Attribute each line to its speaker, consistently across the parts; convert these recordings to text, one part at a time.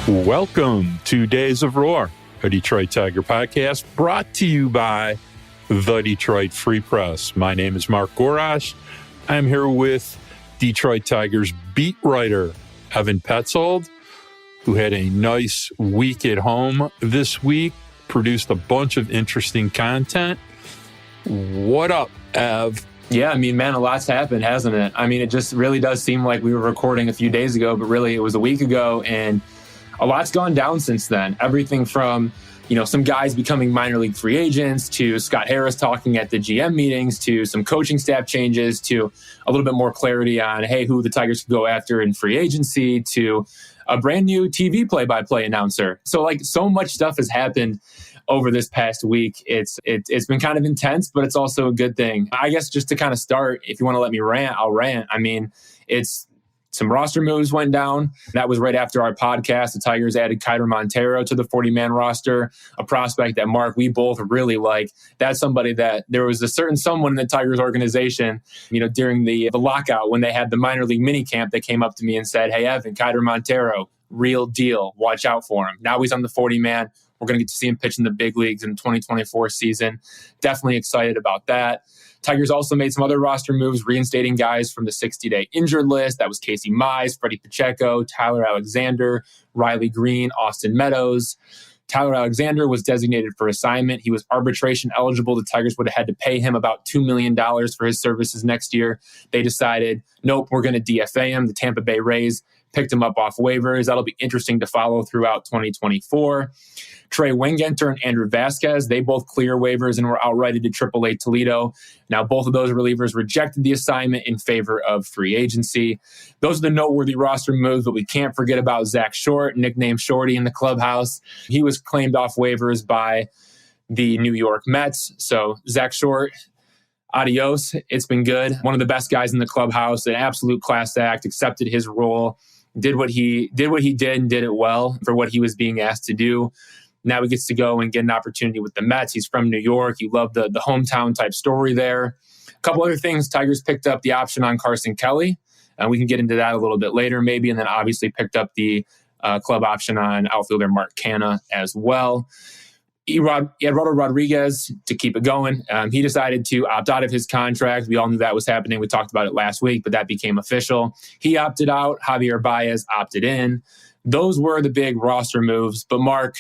Speaker 1: Welcome to Days of Roar, a Detroit Tiger podcast brought to you by the Detroit Free Press. My name is Mark Gorash. I'm here with Detroit Tigers beat writer Evan Petzold, who had a nice week at home this week, produced a bunch of interesting content. What up, Ev?
Speaker 2: Yeah, man, a lot's happened, hasn't it? It just really does seem like we were recording a few days ago, but really it was a week ago, and a lot's gone down since then. Everything from, some guys becoming minor league free agents, to Scott Harris talking at the GM meetings, to some coaching staff changes, to a little bit more clarity on, hey, who the Tigers could go after in free agency, to a brand new TV play-by-play announcer. So much stuff has happened over this past week. It's been kind of intense, but it's also a good thing. I guess just to kind of start, if you want to let me rant, I'll rant. It's some roster moves went down. That was right after our podcast. The Tigers added Kaiser Montero to the 40-man roster, a prospect that, Mark, we both really like. That's somebody that there was a certain someone in the Tigers organization, during the lockout when they had the minor league minicamp that came up to me and said, hey, Evan, Kaiser Montero, real deal. Watch out for him. Now he's on the 40-man. We're going to get to see him pitch in the big leagues in the 2024 season. Definitely excited about that. Tigers also made some other roster moves, reinstating guys from the 60-day injured list. That was Casey Mize, Freddie Pacheco, Tyler Alexander, Riley Green, Austin Meadows. Tyler Alexander was designated for assignment. He was arbitration eligible. The Tigers would have had to pay him about $2 million for his services next year. They decided, nope, we're going to DFA him. The Tampa Bay Rays picked him up off waivers. That'll be interesting to follow throughout 2024. Trey Wingenter and Andrew Vasquez, they both clear waivers and were outrighted to AAA Toledo. Now, both of those relievers rejected the assignment in favor of free agency. Those are the noteworthy roster moves, but we can't forget about Zach Short, nicknamed Shorty in the clubhouse. He was claimed off waivers by the New York Mets. So, Zach Short, adios. It's been good. One of the best guys in the clubhouse, an absolute class act, accepted his role, did what he did and did it well for what he was being asked to do. Now he gets to go and get an opportunity with the Mets. He's from New York. You love the hometown type story there. A couple other things. Tigers picked up the option on Carson Kelly. We can get into that a little bit later maybe. And then obviously picked up the club option on outfielder Mark Canha as well. Eduardo Rodriguez, to keep it going, he decided to opt out of his contract. We all knew that was happening. We talked about it last week, but that became official. He opted out. Javier Báez opted in. Those were the big roster moves. But Mark,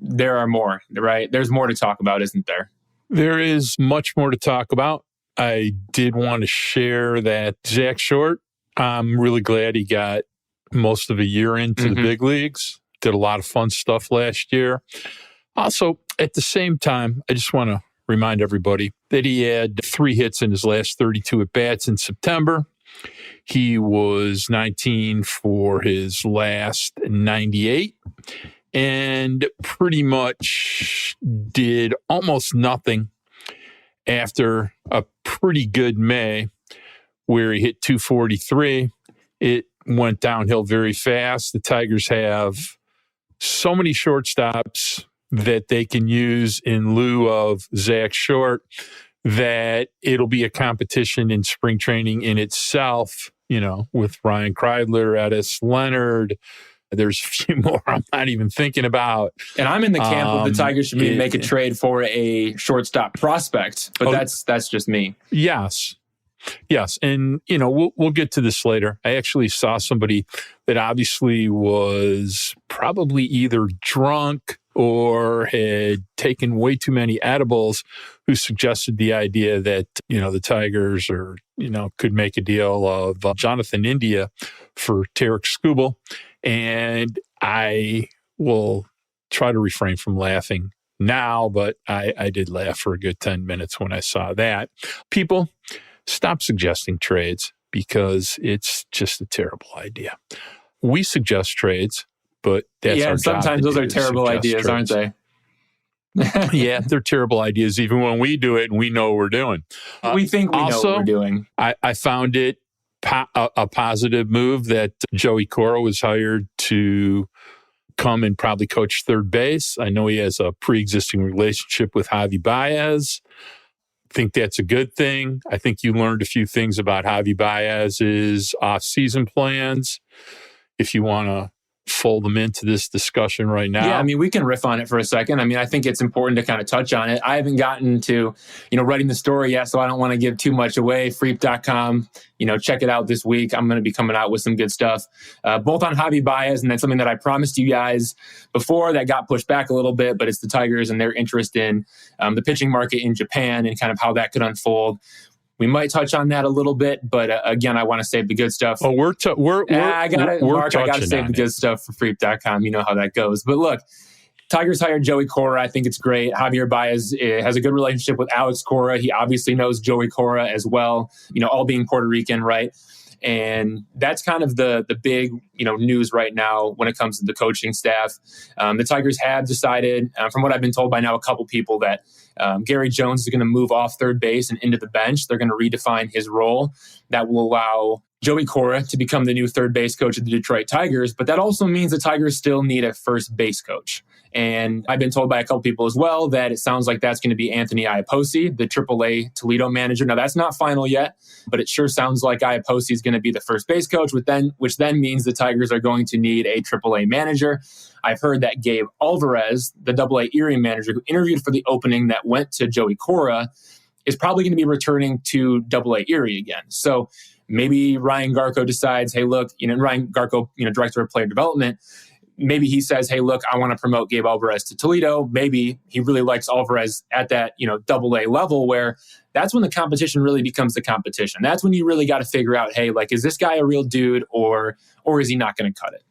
Speaker 2: there are more, right? There's more to talk about, isn't there?
Speaker 1: There is much more to talk about. I did want to share that Zach Short, I'm really glad he got most of a year into the big leagues. Did a lot of fun stuff last year. Also, at the same time, I just want to remind everybody that he had 3 hits in his last 32 at-bats in September. He was 19 for his last 98 and pretty much did almost nothing after a pretty good May where he hit 243. It went downhill very fast. The Tigers have so many shortstops that they can use in lieu of Zach Short that it'll be a competition in spring training in itself, with Ryan Kreidler, Edis Leonard. There's a few more I'm not even thinking about.
Speaker 2: And I'm in the camp of the Tigers should make a trade for a shortstop prospect, but that's just me.
Speaker 1: Yes. And, we'll get to this later. I actually saw somebody that obviously was probably either drunk or had taken way too many edibles who suggested the idea that, the Tigers could make a deal of Jonathan India for Tarek Skubal. And I will try to refrain from laughing now, but I did laugh for a good 10 minutes when I saw that. People, stop suggesting trades because it's just a terrible idea. We suggest trades, but that's our job.
Speaker 2: Sometimes those are terrible ideas, aren't they?
Speaker 1: Yeah, they're terrible ideas even when we do it and we know what we're doing.
Speaker 2: We think we know what we're doing.
Speaker 1: I found it a positive move that Joey Cora was hired to come and probably coach third base. I know he has a pre-existing relationship with Javier Báez. I think that's a good thing. I think you learned a few things about Javier Báez's off-season plans. If you want to fold them into this discussion right now.
Speaker 2: Yeah, I mean, we can riff on it for a second. I mean, I think it's important to kind of touch on it. I haven't gotten to, writing the story yet, so I don't want to give too much away. Freep.com, check it out this week. I'm going to be coming out with some good stuff, both on Javier Báez, and that's something that I promised you guys before that got pushed back a little bit, but it's the Tigers and their interest in the pitching market in Japan and kind of how that could unfold. We might touch on that a little bit, but again, I want to save the good stuff.
Speaker 1: Oh,
Speaker 2: I gotta save the good stuff for Freep.com. You know how that goes. But look, Tigers hired Joey Cora. I think it's great. Javier Báez has a good relationship with Alex Cora. He obviously knows Joey Cora as well. All being Puerto Rican, right? And that's kind of the big, news right now when it comes to the coaching staff. The Tigers have decided, from what I've been told by now a couple people, that Gary Jones is going to move off third base and into the bench. They're going to redefine his role. That will allow Joey Cora to become the new third base coach of the Detroit Tigers. But that also means the Tigers still need a first base coach. And I've been told by a couple people as well that it sounds like that's going to be Anthony Iapoce, the AAA Toledo manager. Now, that's not final yet, but it sure sounds like Iapoce is going to be the first base coach, which then means the Tigers are going to need a AAA manager. I've heard that Gabe Alvarez, the AA Erie manager who interviewed for the opening that went to Joey Cora, is probably going to be returning to AA Erie again. So maybe Ryan Garco decides, hey, look, Ryan Garco, director of player development, maybe he says, hey, look, I want to promote Gabe Alvarez to Toledo. Maybe he really likes Alvarez at that, AA level, where that's when the competition really becomes the competition. That's when you really got to figure out, hey, like, is this guy a real dude or is he not going to cut it?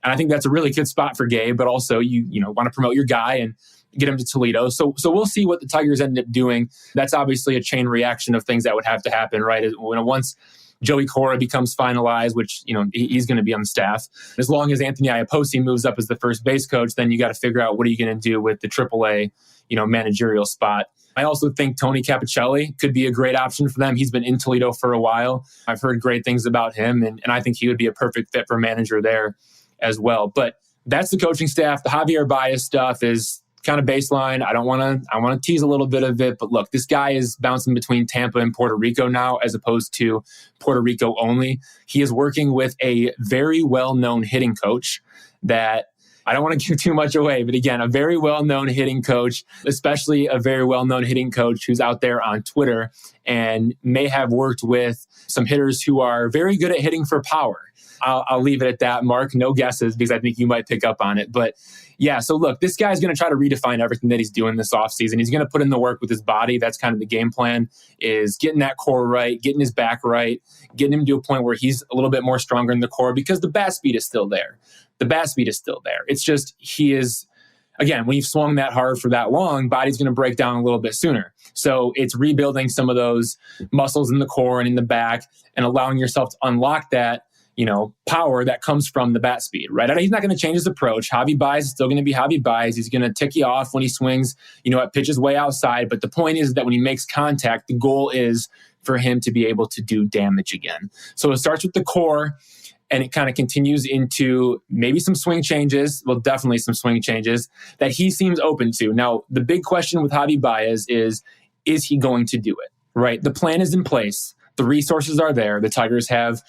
Speaker 2: And I think that's a really good spot for Gabe, but also you want to promote your guy and get him to Toledo. So we'll see what the Tigers end up doing. That's obviously a chain reaction of things that would have to happen, right? Once Joey Cora becomes finalized, which, he's going to be on the staff. As long as Anthony Iapoce moves up as the first base coach, then you got to figure out what are you going to do with the AAA, managerial spot. I also think Tony Capicelli could be a great option for them. He's been in Toledo for a while. I've heard great things about him, and I think he would be a perfect fit for manager there as well. But that's the coaching staff. The Javier Báez stuff is kind of baseline. I want to tease a little bit of it, but look, this guy is bouncing between Tampa and Puerto Rico now, as opposed to Puerto Rico only. He is working with a very well-known hitting coach that I don't want to give too much away, but again, a very well-known hitting coach, especially a very well-known hitting coach who's out there on Twitter and may have worked with some hitters who are very good at hitting for power. I'll leave it at that, Mark. No guesses, because I think you might pick up on it. But yeah, so look, this guy's going to try to redefine everything that he's doing this offseason. He's going to put in the work with his body. That's kind of the game plan, is getting that core right, getting his back right, getting him to a point where he's a little bit more stronger in the core, because the bat speed is still there. It's just he is, again, when you've swung that hard for that long, body's going to break down a little bit sooner. So it's rebuilding some of those muscles in the core and in the back and allowing yourself to unlock that, power that comes from the bat speed, right? He's not going to change his approach. Javier Báez is still going to be Javier Báez. He's going to tick you off when he swings, at pitches way outside. But the point is that when he makes contact, the goal is for him to be able to do damage again. So it starts with the core, and it kind of continues into maybe some swing changes. Well, definitely some swing changes that he seems open to. Now, the big question with Javier Báez is he going to do it, right? The plan is in place. The resources are there. The Tigers have,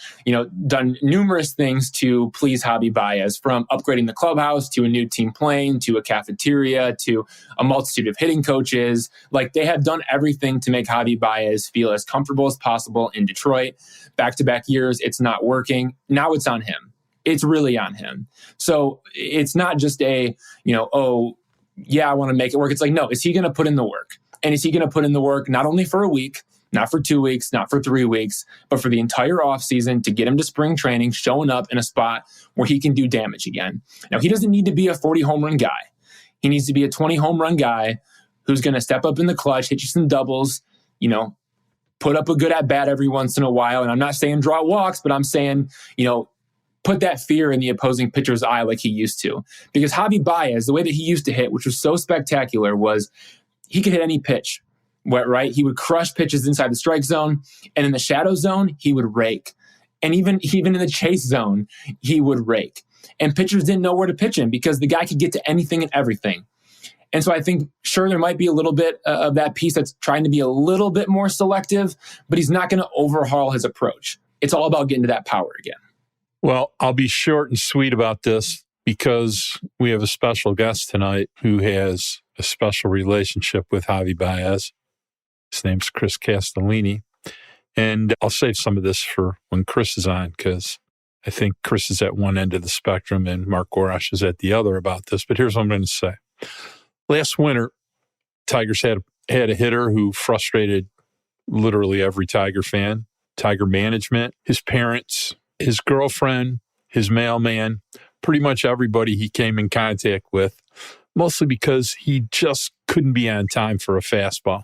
Speaker 2: done numerous things to please Javier Báez, from upgrading the clubhouse to a new team plane to a cafeteria to a multitude of hitting coaches. Like, they have done everything to make Javier Báez feel as comfortable as possible in Detroit. Back-to-back years, it's not working. Now it's on him. It's really on him. So it's not just I want to make it work. It's like, no, is he going to put in the work? And is he going to put in the work not only for a week, not for 2 weeks, not for 3 weeks, but for the entire offseason to get him to spring training, showing up in a spot where he can do damage again. Now, he doesn't need to be a 40 home run guy. He needs to be a 20 home run guy who's going to step up in the clutch, hit you some doubles, put up a good at bat every once in a while. And I'm not saying draw walks, but I'm saying, put that fear in the opposing pitcher's eye like he used to. Because Javier Báez, the way that he used to hit, which was so spectacular, was he could hit any pitch. Right? He would crush pitches inside the strike zone, and in the shadow zone, he would rake. And even in the chase zone, he would rake. And pitchers didn't know where to pitch him because the guy could get to anything and everything. And so I think, sure, there might be a little bit of that piece that's trying to be a little bit more selective, but he's not going to overhaul his approach. It's all about getting to that power again.
Speaker 1: Well, I'll be short and sweet about this. because we have a special guest tonight who has a special relationship with Javier Báez. His name's Chris Castellani. And I'll save some of this for when Chris is on, because I think Chris is at one end of the spectrum and Mark Gorash is at the other about this. But here's what I'm going to say. Last winter, Tigers had a hitter who frustrated literally every Tiger fan, Tiger management, his parents, his girlfriend, his mailman, pretty much everybody he came in contact with, mostly because he just couldn't be on time for a fastball.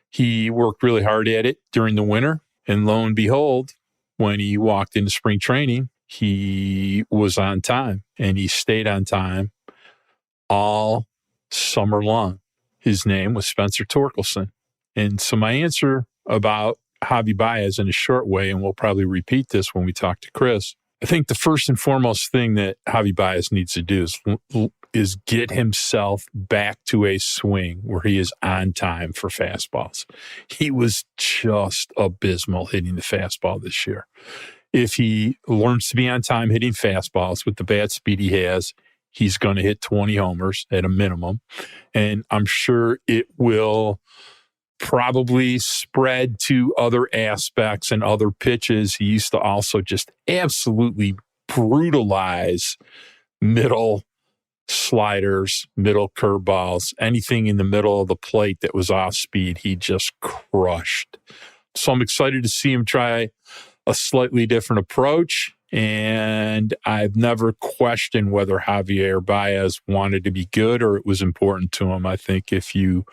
Speaker 1: He worked really hard at it during the winter, and lo and behold, when he walked into spring training, he was on time, and he stayed on time all summer long. His name was Spencer Torkelson. And so my answer about Javier Báez in a short way, and we'll probably repeat this when we talk to Chris, I think the first and foremost thing that Javier Báez needs to do is get himself back to a swing where he is on time for fastballs. He was just abysmal hitting the fastball this year. If he learns to be on time hitting fastballs with the bat speed he has, he's going to hit 20 homers at a minimum. And I'm sure it will probably spread to other aspects and other pitches. He used to also just absolutely brutalize middle sliders, middle curveballs, anything in the middle of the plate that was off speed, he just crushed. So I'm excited to see him try a slightly different approach. And I've never questioned whether Javier Báez wanted to be good or it was important to him. I think if you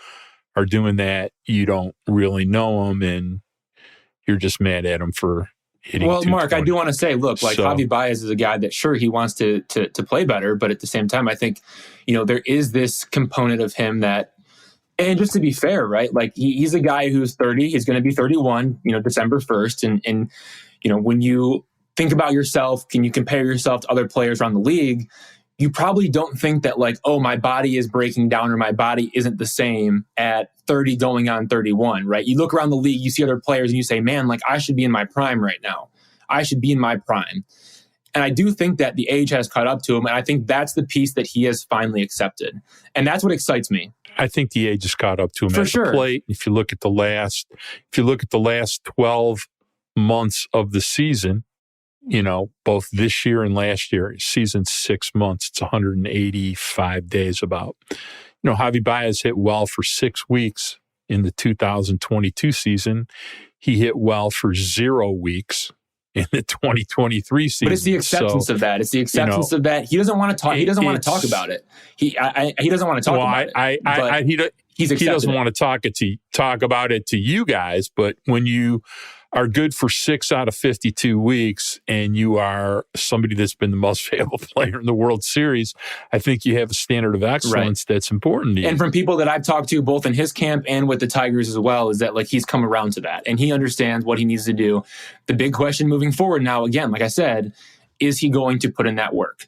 Speaker 1: are doing that, you don't really know him and you're just mad at him for hitting.
Speaker 2: Well, Mark, I do want to say, look, Javier Báez is a guy that sure he wants to play better, but at the same time, I think, there is this component of him that, and just to be fair, right? Like he's a guy who's 30, he's going to be 31, December 1st. And when you think about yourself, can you compare yourself to other players around the league? You probably don't think that my body is breaking down or my body isn't the same at 30 going on 31, right? You look around the league, you see other players and you say, man, I should be in my prime right now. I should be in my prime. And I do think that the age has caught up to him. And I think that's the piece that he has finally accepted. And that's what excites me.
Speaker 1: I think the age has caught up to him
Speaker 2: for
Speaker 1: at
Speaker 2: sure.
Speaker 1: The plate. If you look at the last 12 months of the season, both this year and last year, season's 6 months, it's 185 days about. Javier Báez hit well for 6 weeks in the 2022 season. He hit well for 0 weeks in the 2023 season.
Speaker 2: But it's the acceptance of that. It's the acceptance of that. He doesn't want to talk. He doesn't want to talk about it. He doesn't want to talk about it. He doesn't want to talk about it to you guys. But when you are good for 6 out of 52 weeks and you are somebody that's been the most valuable player in the World Series, I think you have a standard of excellence that's important to you. And from people that I've talked to, both in his camp and with the Tigers as well, is that he's come around to that and he understands what he needs to do. The big question moving forward now, again, like I said, is he going to put in that work?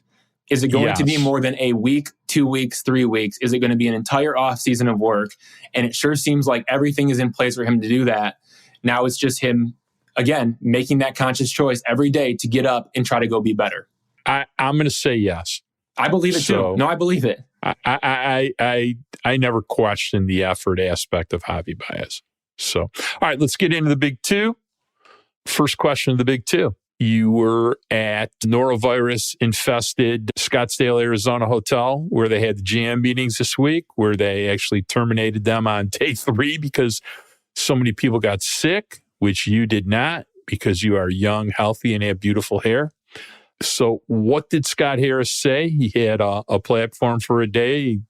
Speaker 2: Is it going to be more than a week, 2 weeks, 3 weeks? Is it going to be an entire offseason of work? And it sure seems like everything is in place for him to do that. Now it's just him, again, making that conscious choice every day to get up and try to go be better.
Speaker 1: I'm going to say yes.
Speaker 2: I believe it too. No, I believe it.
Speaker 1: I never questioned the effort aspect of Javier Báez. So, all right, let's get into the big two. First question of the big two. You were at norovirus-infested Scottsdale, Arizona hotel where they had the GM meetings this week, where they actually terminated them on day 3 because so many people got sick, which you did not because you are young, healthy, and have beautiful hair. So what did Scott Harris say? He had a platform for a day. He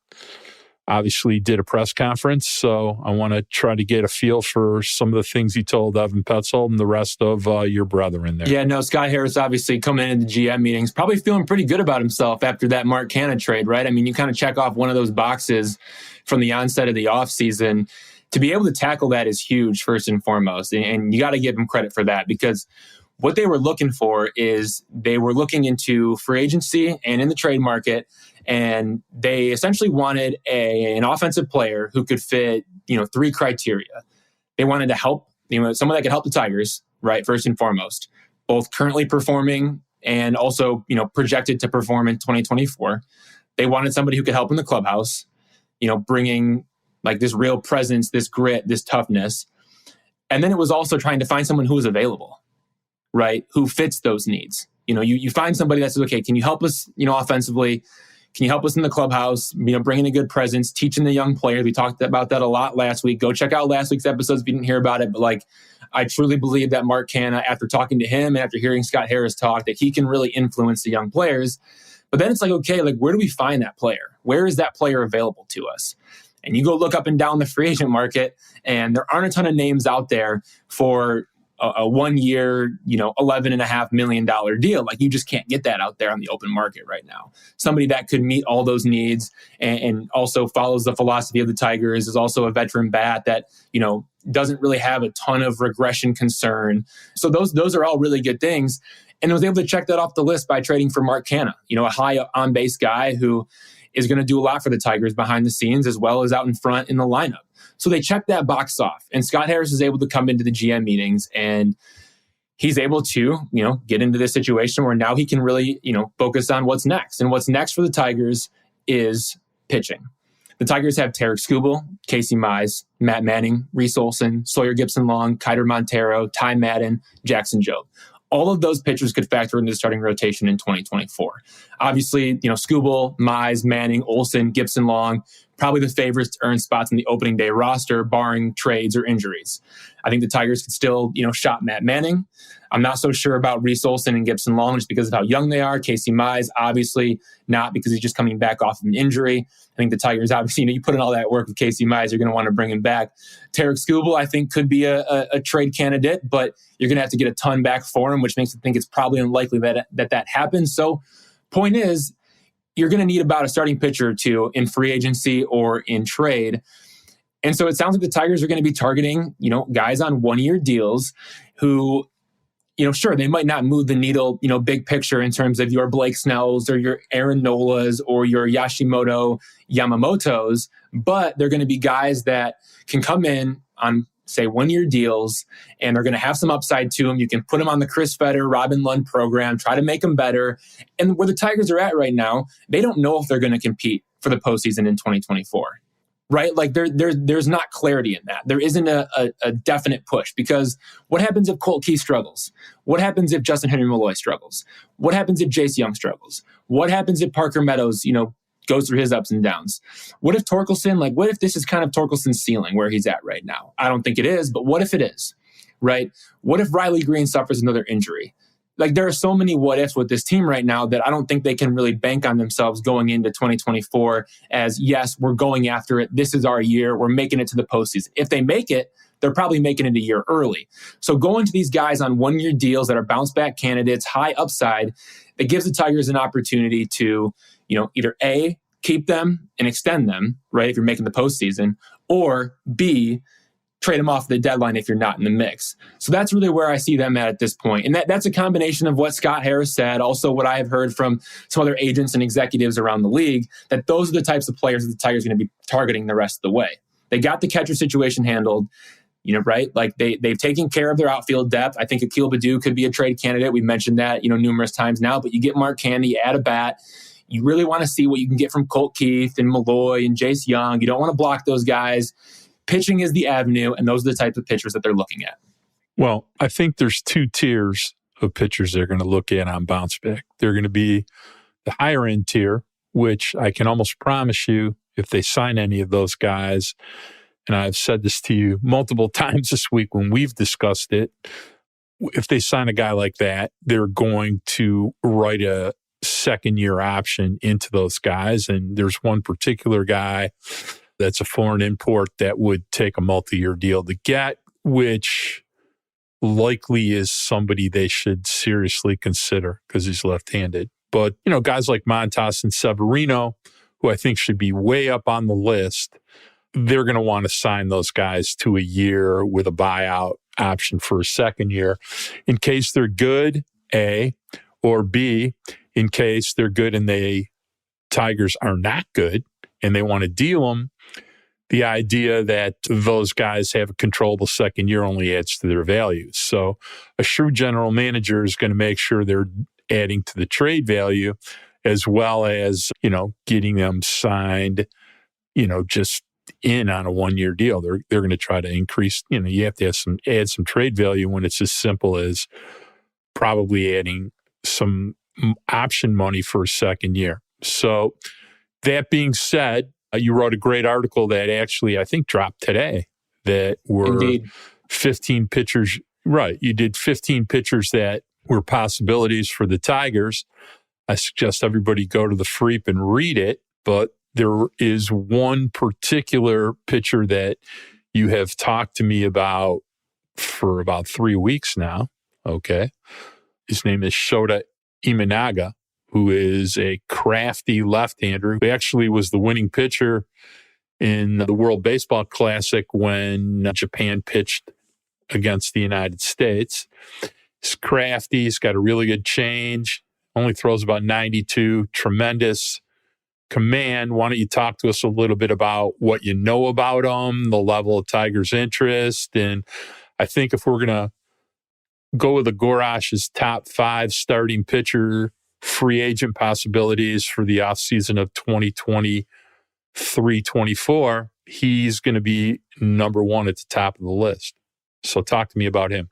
Speaker 1: obviously did a press conference. So I want to try to get a feel for some of the things he told Evan Petzold and the rest of your brethren there.
Speaker 2: Yeah, no, Scott Harris obviously coming into the GM meetings, probably feeling pretty good about himself after that Mark Canha trade, right? I mean, you kind of check off one of those boxes from the onset of the offseason. To be able to tackle that is huge, first and foremost. And you got to give him credit for that, because what they were looking for is they were looking into free agency and in the trade market, and they essentially wanted an offensive player who could fit, 3 criteria. They wanted to help, someone that could help the Tigers, right, first and foremost, both currently performing and also, projected to perform in 2024. They wanted somebody who could help in the clubhouse, bringing like this real presence, this grit, this toughness. And then it was also trying to find someone who was available, right? Who fits those needs. You find somebody that says, okay, can you help us, offensively? Can you help us in the clubhouse, bringing a good presence, teaching the young players? We talked about that a lot last week. Go check out last week's episodes if you didn't hear about it. But I truly believe that Mark Canha, after talking to him and after hearing Scott Harris talk, that he can really influence the young players. But then it's okay, where do we find that player? Where is that player available to us? And you go look up and down the free agent market, and there aren't a ton of names out there for a 1 year, $11.5 million deal. You just can't get that out there on the open market right now. Somebody that could meet all those needs and also follows the philosophy of the Tigers, is also a veteran bat that, doesn't really have a ton of regression concern. So those are all really good things. And I was able to check that off the list by trading for Mark Canha, a high on base guy who is going to do a lot for the Tigers behind the scenes as well as out in front in the lineup. So they checked that box off, and Scott Harris is able to come into the GM meetings, and he's able to, get into this situation where now he can really, focus on what's next. And what's next for the Tigers is pitching. The Tigers have Tarek Skubal, Casey Mize, Matt Manning, Reese Olson, Sawyer Gibson-Long, Kiter Montero, Ty Madden, Jackson Jobe. All of those pitchers could factor into the starting rotation in 2024. Obviously, Skubal, Mize, Manning, Olson, Gibson-Long, probably the favorites to earn spots in the opening day roster, barring trades or injuries. I think the Tigers could still, shop Matt Manning. I'm not so sure about Reese Olson and Gibson-Long just because of how young they are. Casey Mize, obviously not, because he's just coming back off of an injury. I think the Tigers, obviously, you put in all that work with Casey Mize, you're going to want to bring him back. Tarek Skubal, I think, could be a trade candidate, but you're going to have to get a ton back for him, which makes me think it's probably unlikely that happens. So point is, you're going to need about a starting pitcher or two in free agency or in trade. And so it sounds like the Tigers are going to be targeting, guys on 1 year deals who, sure, they might not move the needle, big picture in terms of your Blake Snells or your Aaron Nolas or your Yashimoto Yamamotos, but they're going to be guys that can come in on, say, 1 year deals, and they're going to have some upside to them. You can put them on the Chris Fetter, Robin Lund program, try to make them better. And where the Tigers are at right now, they don't know if they're going to compete for the postseason in 2024. Right? There's not clarity in that. There isn't a definite push, because what happens if Colt Key struggles? What happens if Justin Henry Malloy struggles? What happens if Jace Young struggles? What happens if Parker Meadows, goes through his ups and downs? What if Torkelson, what if this is kind of Torkelson's ceiling where he's at right now? I don't think it is, but what if it is, right? What if Riley Green suffers another injury? There are so many what ifs with this team right now that I don't think they can really bank on themselves going into 2024 as, yes, we're going after it. This is our year. We're making it to the postseason. If they make it, they're probably making it a year early. So going to these guys on 1 year deals that are bounce back candidates, high upside, it gives the Tigers an opportunity to, either A, keep them and extend them, right, if you're making the postseason, or B, trade them off the deadline if you're not in the mix. So that's really where I see them at this point. And that's a combination of what Scott Harris said, also what I have heard from some other agents and executives around the league, that those are the types of players that the Tigers are going to be targeting the rest of the way. They got the catcher situation handled, right? They've taken care of their outfield depth. I think Akil Baddoo could be a trade candidate. We've mentioned that, numerous times now, but you get Mark Canha, you add a bat. You really want to see what you can get from Colt Keith and Malloy and Jace Young. You don't want to block those guys. Pitching is the avenue, and those are the types of pitchers that they're looking at.
Speaker 1: Well, I think there's two tiers of pitchers they're going to look at on bounce back. They're going to be the higher end tier, which I can almost promise you, if they sign any of those guys, and I've said this to you multiple times this week when we've discussed it, if they sign a guy like that, they're going to write a second year option into those guys. And there's one particular guy that's a foreign import that would take a multi-year deal to get, which likely is somebody they should seriously consider because he's left-handed. But, guys like Montas and Severino, who I think should be way up on the list, they're going to want to sign those guys to a year with a buyout option for a second year in case they're good, A, or B, in case they're good and the Tigers are not good and they want to deal them. The idea that those guys have a controllable second year only adds to their value. So a shrewd general manager is going to make sure they're adding to the trade value, as well as, getting them signed, just in on a 1-year deal. They're going to try to increase, you have to add some trade value when it's as simple as probably adding some option money for a second year. So that being said, you wrote a great article that actually I think dropped today that were
Speaker 2: Indeed.
Speaker 1: 15 pitchers. Right. You did 15 pitchers that were possibilities for the Tigers. I suggest everybody go to the Freep and read it, but there is one particular pitcher that you have talked to me about for about 3 weeks now. Okay. His name is Shota Imanaga, who is a crafty left-hander who actually was the winning pitcher in the World Baseball Classic when Japan pitched against the United States. He's crafty. He's got a really good change. Only throws about 92. Tremendous command. Why don't you talk to us a little bit about what you know about him, the level of Tigers' interest? And I think if we're going to go with the Gorash's top 5 starting pitcher free agent possibilities for the offseason of 2023-24, he's going to be number 1 at the top of the list. So talk to me about him.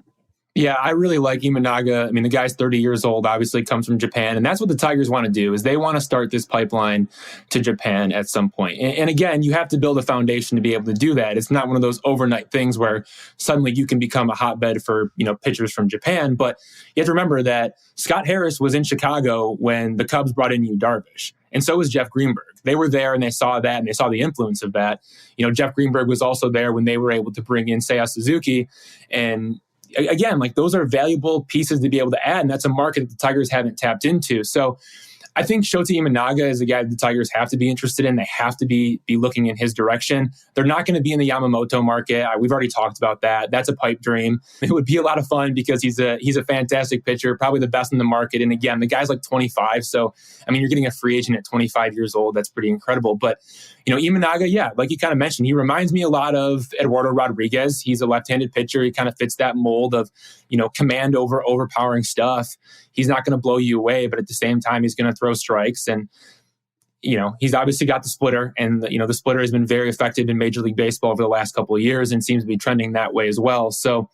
Speaker 2: Yeah, I really like Imanaga. I mean, the guy's 30 years old, obviously comes from Japan. And that's what the Tigers want to do, is they want to start this pipeline to Japan at some point. And again, you have to build a foundation to be able to do that. It's not one of those overnight things where suddenly you can become a hotbed for, pitchers from Japan. But you have to remember that Scott Harris was in Chicago when the Cubs brought in Yu Darvish. And so was Jeff Greenberg. They were there and they saw that and they saw the influence of that. Jeff Greenberg was also there when they were able to bring in Seiya Suzuki. And again, those are valuable pieces to be able to add, and that's a market that the Tigers haven't tapped into. So I think Shota Imanaga is a guy that the Tigers have to be interested in. They have to be looking in his direction. They're not going to be in the Yamamoto market. We've already talked about that. That's a pipe dream. It would be a lot of fun because he's a fantastic pitcher, probably the best in the market. And again, the guy's 25. So, you're getting a free agent at 25 years old. That's pretty incredible. But, Imanaga, yeah, like you kind of mentioned, he reminds me a lot of Eduardo Rodriguez. He's a left-handed pitcher. He kind of fits that mold of, command over overpowering stuff. He's not going to blow you away, but at the same time, he's going to throw strikes. And, he's obviously got the splitter, and, the splitter has been very effective in Major League Baseball over the last couple of years and seems to be trending that way as well. So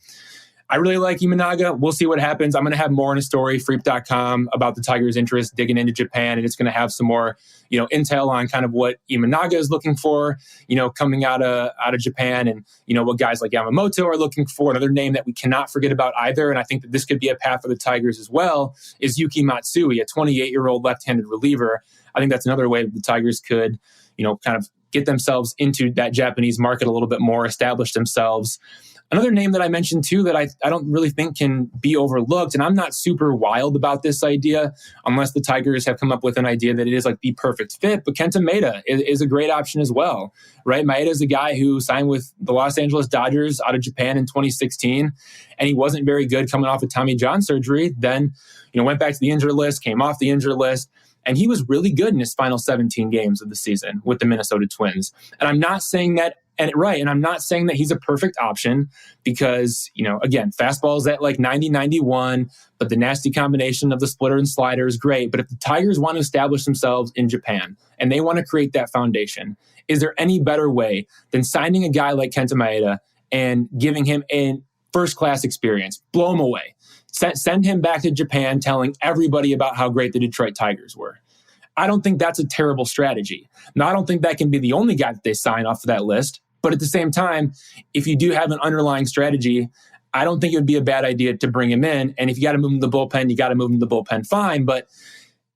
Speaker 2: I really like Imanaga. We'll see what happens. I'm going to have more in a story, freep.com, about the Tigers' interest digging into Japan, and it's going to have some more, intel on kind of what Imanaga is looking for, coming out of Japan, and, what guys like Yamamoto are looking for. Another name that we cannot forget about either, and I think that this could be a path for the Tigers as well, is Yuki Matsui, a 28-year-old left-handed reliever. I think that's another way that the Tigers could, kind of get themselves into that Japanese market a little bit more, establish themselves. Another name that I mentioned too that I don't really think can be overlooked, and I'm not super wild about this idea unless the Tigers have come up with an idea that it is the perfect fit, but Kenta Maeda is a great option as well, right? Maeda is a guy who signed with the Los Angeles Dodgers out of Japan in 2016, and he wasn't very good coming off of Tommy John surgery. Then, went back to the injured list, came off the injured list, and he was really good in his final 17 games of the season with the Minnesota Twins. And I'm not saying that And I'm not saying that he's a perfect option because, again, fastball's at 90, 91, but the nasty combination of the splitter and slider is great. But if the Tigers want to establish themselves in Japan and they want to create that foundation, is there any better way than signing a guy like Kenta Maeda and giving him a first-class experience, blow him away, send him back to Japan telling everybody about how great the Detroit Tigers were? I don't think that's a terrible strategy. Now, I don't think that can be the only guy that they sign off of that list. But at the same time, if you do have an underlying strategy, I don't think it would be a bad idea to bring him in. And if you got to move him to the bullpen, you got to move him to the bullpen, fine. But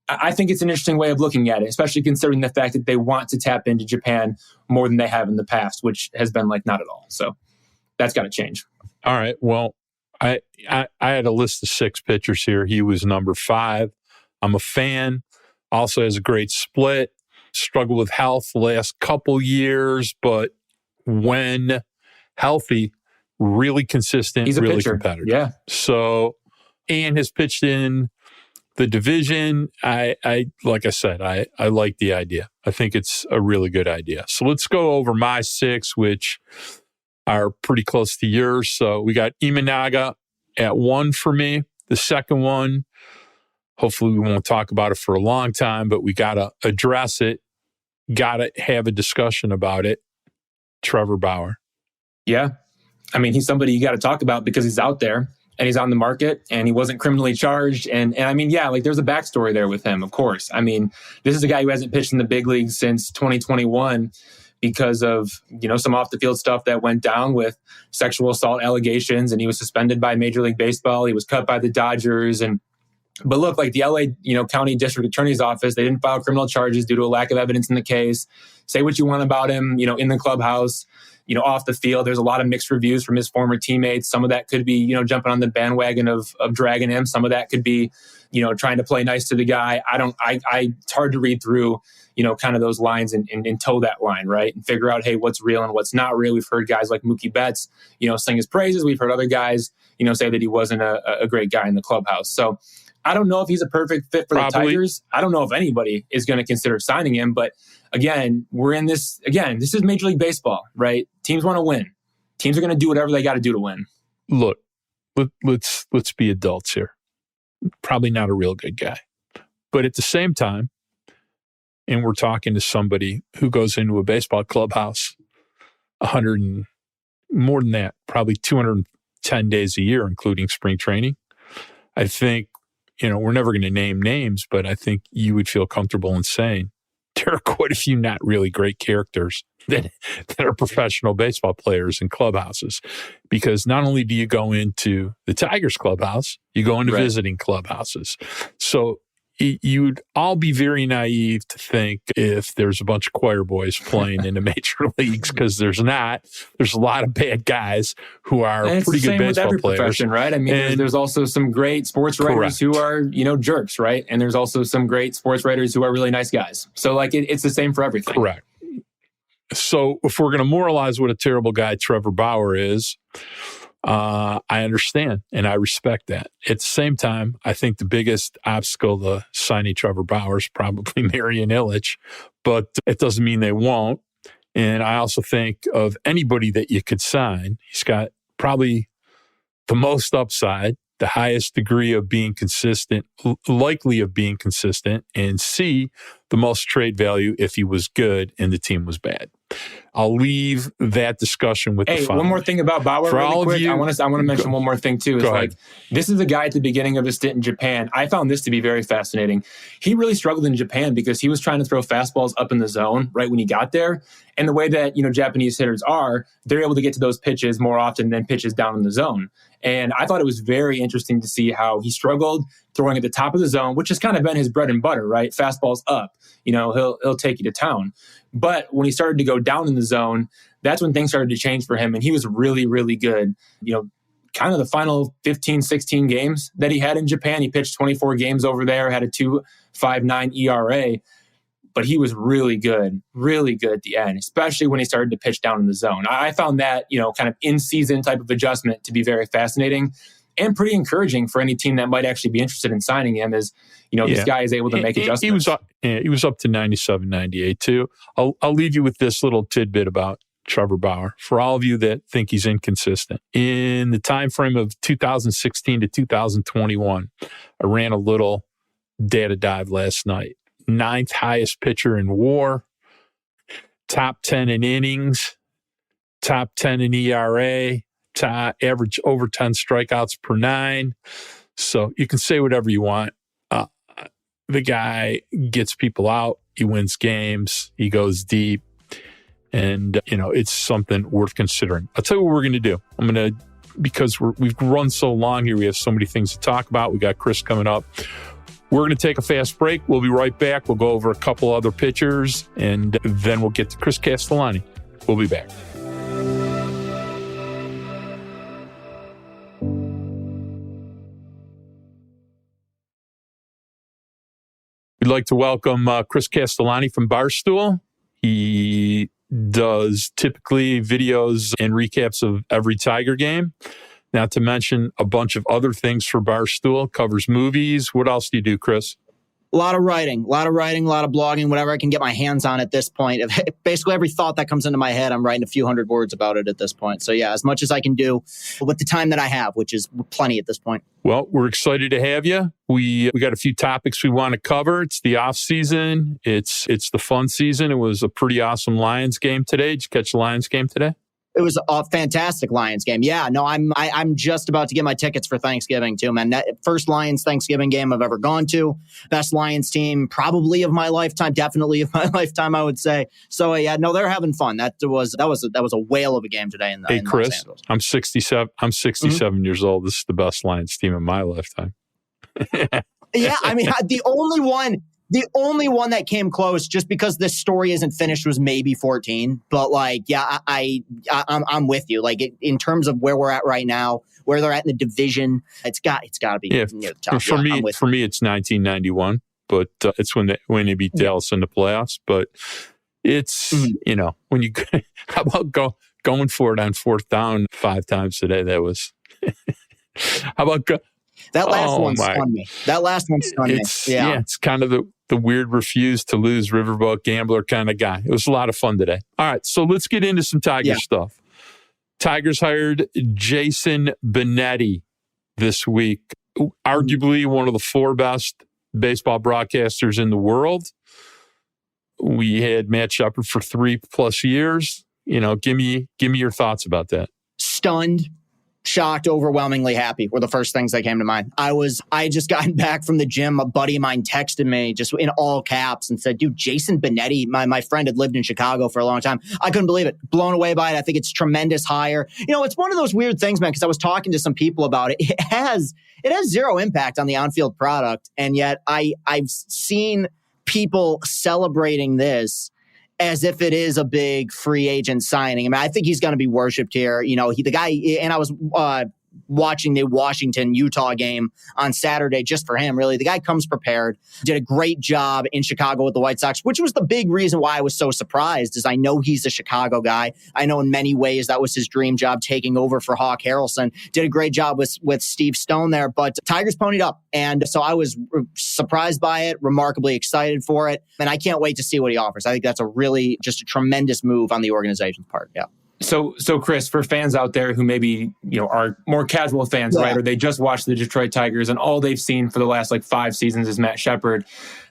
Speaker 2: I think it's an interesting way of looking at it, especially considering the fact that they want to tap into Japan more than they have in the past, which has been not at all. So that's got to change.
Speaker 1: All right. Well, I had a list of 6 pitchers here. He was number 5. I'm a fan. Also has a great split. Struggled with health the last couple years, but when healthy, really consistent,
Speaker 2: He's a
Speaker 1: really
Speaker 2: pitcher.
Speaker 1: competitive.
Speaker 2: Yeah.
Speaker 1: So, and has pitched in the division. I like I said, I like the idea. I think it's a really good idea. So let's go over my 6, which are pretty close to yours. So we got Imanaga at 1 for me. The second one, Hopefully we won't talk about it for a long time, but we got to address it. Got to have a discussion about it. Trevor Bauer.
Speaker 2: Yeah. I mean, he's somebody you got to talk about because he's out there and he's on the market and he wasn't criminally charged. And I mean, yeah, like there's a backstory there with him, of course. I mean, this is a guy who hasn't pitched in the big leagues since 2021 because of, some off the field stuff that went down with sexual assault allegations. And he was suspended by Major League Baseball. He was cut by the Dodgers. But look, like the LA, County District Attorney's Office, they didn't file criminal charges due to a lack of evidence in the case. Say what you want about him, in the clubhouse, off the field. There's a lot of mixed reviews from his former teammates. Some of that could be, jumping on the bandwagon of dragging him. Some of that could be, trying to play nice to the guy. It's hard to read through, kind of those lines and toe that line, right? And figure out, hey, what's real and what's not real. We've heard guys like Mookie Betts, sing his praises. We've heard other guys, say that he wasn't a great guy in the clubhouse. So I don't know if he's a perfect fit for the Tigers. I don't know if anybody is going to consider signing him. But again, this is Major League Baseball, right? Teams want to win. Teams are going to do whatever they got to do to win.
Speaker 1: Look, let's be adults here. Probably not a real good guy. But at the same time, and we're talking to somebody who goes into a baseball clubhouse 100 and more than that, probably 210 days a year, including spring training. I think, we're never going to name names, but I think you would feel comfortable in saying there are quite a few not really great characters that are professional baseball players in clubhouses. Because not only do you go into the Tigers clubhouse, you go into visiting clubhouses. So you'd all be very naive to think if there's a bunch of choir boys playing in the major leagues, because there's not. There's a lot of bad guys who are pretty good baseball players.
Speaker 2: Profession, right? I mean, there's also some great sports writers who are, jerks, right? And there's also some great sports writers who are really nice guys. So like it's the same for everything.
Speaker 1: Correct. So if we're going to moralize what a terrible guy Trevor Bauer is, I understand and I respect that. At the same time, I think the biggest obstacle to signing Trevor Bauer is probably Marian Illich, but it doesn't mean they won't. And I also think of anybody that you could sign, he's got probably the most upside, the highest degree of being consistent, likely of being consistent, and C, the most trade value if he was good and the team was bad. I'll leave that discussion with the following.
Speaker 2: One more thing about Bauer
Speaker 1: For
Speaker 2: really
Speaker 1: all
Speaker 2: quick.
Speaker 1: of you,
Speaker 2: I want to mention one more thing too. This is a guy at the beginning of his stint in Japan. I found this to be very fascinating. He really struggled in Japan because he was trying to throw fastballs up in the zone right when he got there. And the way that, Japanese hitters are, they're able to get to those pitches more often than pitches down in the zone. And I thought it was very interesting to see how he struggled throwing at the top of the zone, which has kind of been his bread and butter, right? Fastballs up, he'll take you to town. But when he started to go down in the zone, that's when things started to change for him. And he was really, really good. Kind of the final 15, 16 games that he had in Japan, he pitched 24 games over there, had a 2.59 ERA. But he was really good at the end, especially when he started to pitch down in the zone. I found that, kind of in-season type of adjustment to be very fascinating and pretty encouraging for any team that might actually be interested in signing him as, this guy is able to make adjustments.
Speaker 1: He was up to 97, 98 too. I'll leave you with this little tidbit about Trevor Bauer. For all of you that think he's inconsistent, in the time frame of 2016 to 2021, I ran a little data dive last night. 9th highest pitcher in WAR, top 10 in innings, top 10 in ERA, average over 10 strikeouts per 9. So you can say whatever you want. The guy gets people out. He wins games. He goes deep. And, it's something worth considering. I'll tell you what we're going to do. Because we've run so long here, we have so many things to talk about. We got Chris coming up. We're going to take a fast break. We'll be right back. We'll go over a couple other pitchers, and then we'll get to Chris Castellani. We'll be back. We'd like to welcome Chris Castellani from Barstool. He does typically videos and recaps of every Tiger game. Not to mention a bunch of other things for Barstool, covers movies. What else do you do, Chris?
Speaker 3: A lot of writing, a lot of blogging, whatever I can get my hands on at this point. Basically, every thought that comes into my head, I'm writing a few hundred words about it at this point. So yeah, as much as I can do with the time that I have, which is plenty at this point.
Speaker 1: Well, we're excited to have you. We got a few topics we want to cover. It's the off season. It's the fun season. It was a pretty awesome Lions game today. Did you catch the Lions game today?
Speaker 3: It was a fantastic Lions game. Yeah, no, I'm just about to get my tickets for Thanksgiving too, man. That first Lions Thanksgiving game I've ever gone to. Best Lions team probably of my lifetime, definitely of my lifetime, I would say. So yeah, no, they're having fun. That was a whale of a game today in
Speaker 1: Chris,
Speaker 3: Los Angeles.
Speaker 1: I'm 67. I'm 67 years old. This is the best Lions team of my lifetime.
Speaker 3: Yeah, I mean, the only one that came close, just because this story isn't finished, was maybe 14. But like, yeah, I'm with you. Like in terms of where we're at right now, where they're at in the division, it's got to be near the top.
Speaker 1: For me, it's 1991, but it's when they beat Dallas in the playoffs. But it's when you how about going for it on fourth down 5 times today? That was how about
Speaker 3: that last one stunned me. Yeah,
Speaker 1: it's kind of the weird refuse to lose riverboat gambler kind of guy. It was a lot of fun today. All right, so let's get into some Tigers stuff. Tigers hired Jason Benetti this week, arguably one of the 4 best baseball broadcasters in the world. We had Matt Shepard for 3+ years. Give me your thoughts about that.
Speaker 3: Stunned. Shocked, overwhelmingly happy were the first things that came to mind. I had just gotten back from the gym. A buddy of mine texted me just in all caps and said, dude, Jason Benetti, my friend had lived in Chicago for a long time. I couldn't believe it. Blown away by it. I think it's tremendous hire. It's one of those weird things, man, because I was talking to some people about it. It has zero impact on the on-field product. And yet I've seen people celebrating this as if it is a big free agent signing. I mean, I think he's going to be worshipped here. The guy, and I was watching the Washington-Utah game on Saturday just for him, really. The guy comes prepared, did a great job in Chicago with the White Sox, which was the big reason why I was so surprised, is I know he's a Chicago guy. I know in many ways that was his dream job, taking over for Hawk Harrelson. Did a great job with Steve Stone there, but Tigers ponied up. And so I was surprised by it, remarkably excited for it, and I can't wait to see what he offers. I think that's just a tremendous move on the organization's part. Yeah.
Speaker 2: So Chris, for fans out there who maybe, are more casual fans, right? Or they just watched the Detroit Tigers and all they've seen for the last 5 seasons is Matt Shepard.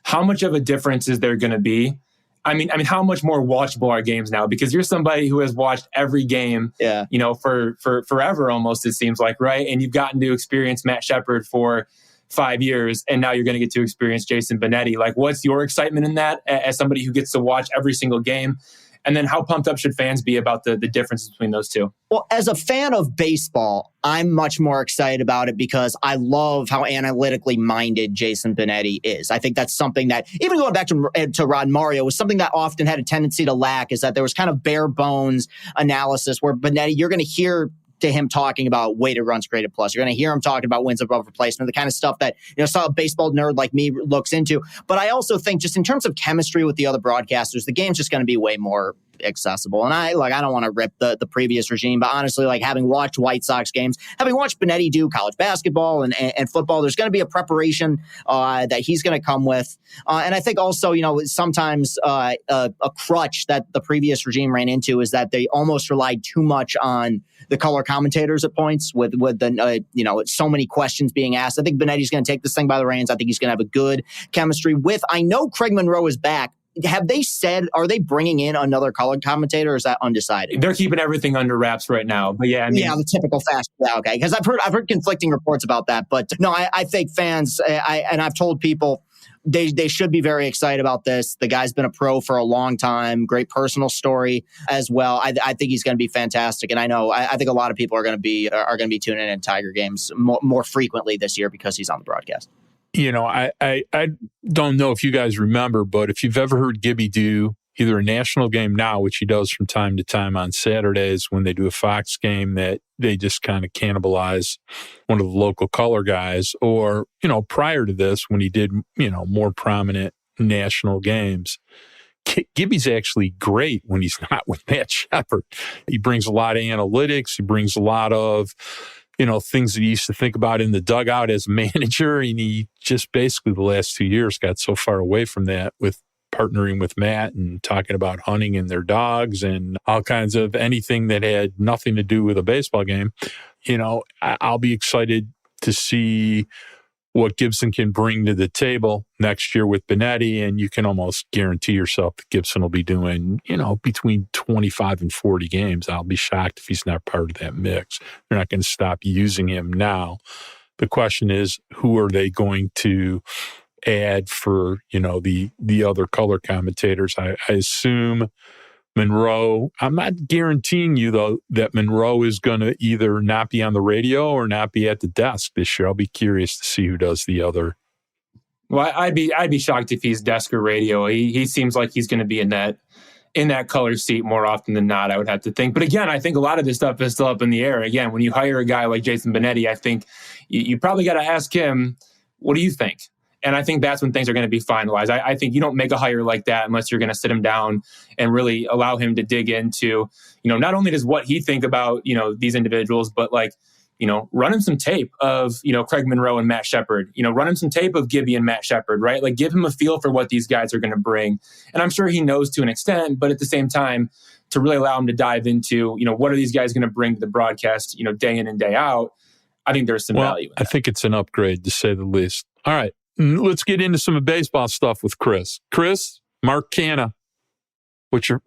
Speaker 2: How much of a difference is there going to be? I mean, how much more watchable are games now? Because you're somebody who has watched every game, for forever almost, it seems like, right? And you've gotten to experience Matt Shepard for 5 years, and now you're going to get to experience Jason Benetti. What's your excitement in that as somebody who gets to watch every single game? And then how pumped up should fans be about the difference between those two?
Speaker 3: Well, as a fan of baseball, I'm much more excited about it because I love how analytically minded Jason Benetti is. I think that's something that, even going back to Rod Mario, was something that often had a tendency to lack, is that there was kind of bare bones analysis where Benetti, you're going to hear to him talking about weighted runs created plus. You're going to hear him talking about wins above replacement, the kind of stuff that, a baseball nerd like me looks into. But I also think just in terms of chemistry with the other broadcasters, the game's just going to be way more accessible. And I don't want to rip the previous regime, but honestly, having watched White Sox games, having watched Benetti do college basketball and football, there's going to be a preparation that he's going to come with. And I think also, sometimes a crutch that the previous regime ran into is that they almost relied too much on the color commentators at points with the, so many questions being asked. I think Benetti's going to take this thing by the reins. I think he's going to have a good chemistry with, I know Craig Monroe is back. Have they said, are they bringing in another color commentator, or is that undecided?
Speaker 2: They're keeping everything under wraps right now. But yeah,
Speaker 3: the typical fast. Yeah, okay. Because I've heard conflicting reports about that. But no, I think fans, and I've told people, they should be very excited about this. The guy's been a pro for a long time. Great personal story as well. I think he's going to be fantastic. And I think a lot of people are going to be tuning in Tiger games more frequently this year because he's on the broadcast.
Speaker 1: I don't know if you guys remember, but if you've ever heard Gibby do either a national game now, which he does from time to time on Saturdays when they do a Fox game that they just kind of cannibalize one of the local color guys, or, prior to this when he did, more prominent national games. Gibby's actually great when he's not with Matt Shepard. He brings a lot of analytics. He brings a lot of, things that he used to think about in the dugout as manager. And he just basically the last 2 years got so far away from that with partnering with Matt and talking about hunting and their dogs and all kinds of anything that had nothing to do with a baseball game. I'll be excited to see what Gibson can bring to the table next year with Benetti, and you can almost guarantee yourself that Gibson will be doing, between 25 and 40 games. I'll be shocked if he's not part of that mix. They're not going to stop using him now. The question is, who are they going to add for, the other color commentators? I assume Monroe. I'm not guaranteeing you, though, that Monroe is going to either not be on the radio or not be at the desk this year. I'll be curious to see who does the other.
Speaker 2: Well, I'd be shocked if he's desk or radio. He seems like he's going to be in that color seat more often than not, I would have to think. But again, I think a lot of this stuff is still up in the air. Again, when you hire a guy like Jason Benetti, I think you probably got to ask him, what do you think? And I think that's when things are going to be finalized. I think you don't make a hire like that unless you're going to sit him down and really allow him to dig into, not only does what he think about, these individuals, but run him some tape of, Craig Monroe and Matt Shepard, run him some tape of Gibby and Matt Shepard, right? Like give him a feel for what these guys are going to bring. And I'm sure he knows to an extent, but at the same time, to really allow him to dive into, what are these guys going to bring to the broadcast, day in and day out, I think there's some value in that.
Speaker 1: I think it's an upgrade, to say the least. All right. Let's get into some baseball stuff with Chris. Chris, Mark Canha, what's your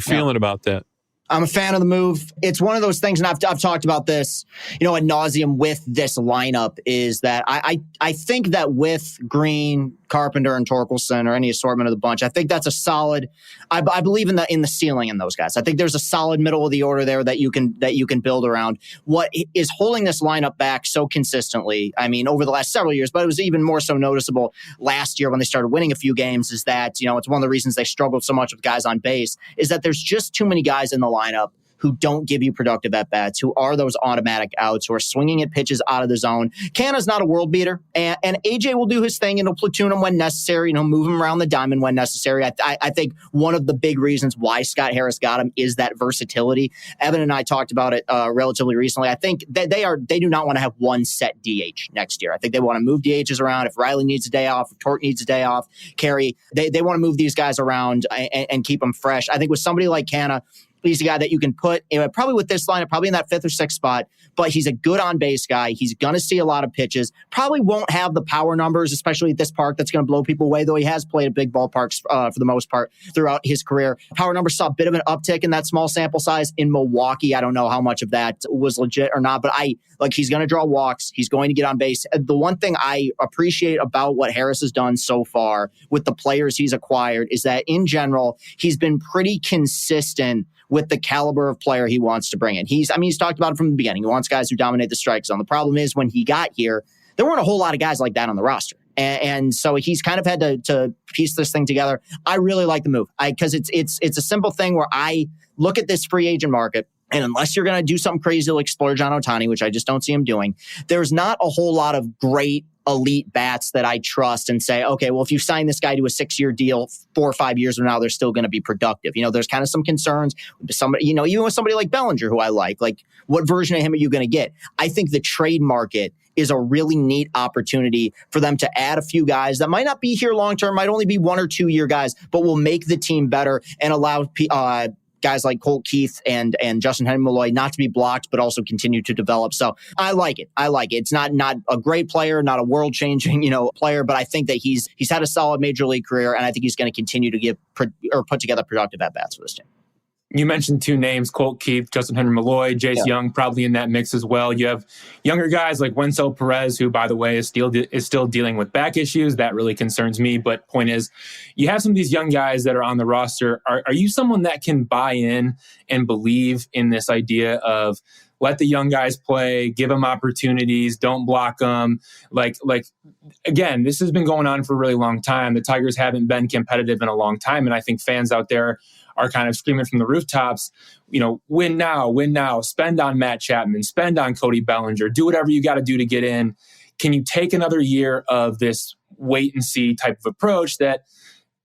Speaker 1: feeling about that?
Speaker 3: I'm a fan of the move. It's one of those things, and I've talked about this, ad nauseum with this lineup, is that I think that with Green, Carpenter, and Torkelson, or any assortment of the bunch, I think that's a solid. I believe in the ceiling in those guys. I think there's a solid middle of the order there that you can build around. What is holding this lineup back so consistently, I mean, over the last several years, but it was even more so noticeable last year when they started winning a few games, is that, it's one of the reasons they struggled so much with guys on base, is that there's just too many guys in the lineup who don't give you productive at-bats, who are those automatic outs, who are swinging at pitches out of the zone. Canha's not a world beater, and AJ will do his thing, and he'll platoon him when necessary, and he'll move him around the diamond when necessary. I think one of the big reasons why Scott Harris got him is that versatility. Evan and I talked about it relatively recently. I think that they do not want to have one set DH next year. I think they want to move DHs around. If Riley needs a day off, if Torque needs a day off, Carey, they want to move these guys around and keep them fresh. I think with somebody like Canha, he's a guy that you can put probably with this lineup, probably in that 5th or 6th spot, but he's a good on-base guy. He's going to see a lot of pitches. Probably won't have the power numbers, especially at this park, that's going to blow people away, though he has played at big ballparks for the most part throughout his career. Power numbers saw a bit of an uptick in that small sample size in Milwaukee. I don't know how much of that was legit or not, but he's going to draw walks. He's going to get on base. The one thing I appreciate about what Harris has done so far with the players he's acquired is that in general, he's been pretty consistent with the caliber of player he wants to bring in. He's talked about it from the beginning. He wants guys who dominate the strike zone. The problem is when he got here, there weren't a whole lot of guys like that on the roster. And so he's kind of had to piece this thing together. I really like the move because it's a simple thing where I look at this free agent market, and unless you're going to do something crazy like splurge on Ohtani, which I just don't see him doing, there's not a whole lot of great elite bats that I trust and say, okay, well, if you sign this guy to a 6-year deal 4 or 5 years from now, they're still going to be productive. There's kind of some concerns. Somebody, even with somebody like Bellinger, who I like what version of him are you going to get? I think the trade market is a really neat opportunity for them to add a few guys that might not be here long-term, might only be 1 or 2 year guys, but will make the team better and allow guys like Colt Keith and Justin Henry Malloy not to be blocked, but also continue to develop. So I like it. It's not a great player, not a world-changing, player, but I think that he's had a solid major league career, and I think he's going to continue to put together productive at-bats for this team.
Speaker 2: You mentioned 2 names, Colt Keith, Justin Henry Malloy, Jace Young, probably in that mix as well. You have younger guys like Wencel Perez, who, by the way, is still dealing with back issues. That really concerns me. But point is, you have some of these young guys that are on the roster. Are you someone that can buy in and believe in this idea of let the young guys play, give them opportunities, don't block them? Again, this has been going on for a really long time. The Tigers haven't been competitive in a long time. And I think fans out there are kind of screaming from the rooftops, win now, spend on Matt Chapman, spend on Cody Bellinger, do whatever you got to do to get in. Can you take another year of this wait and see type of approach that,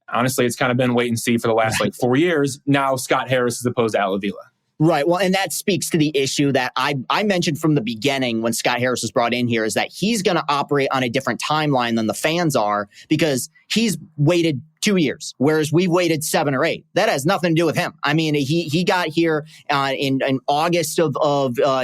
Speaker 2: honestly, it's kind of been wait and see for the last 4 years? Now Scott Harris as opposed to Al Avila.
Speaker 3: Right. Well, and that speaks to the issue that I mentioned from the beginning when Scott Harris was brought in here, is that he's going to operate on a different timeline than the fans are, because he's waited 2 years, whereas we've waited 7 or 8. That has nothing to do with him. I mean, he got here in August of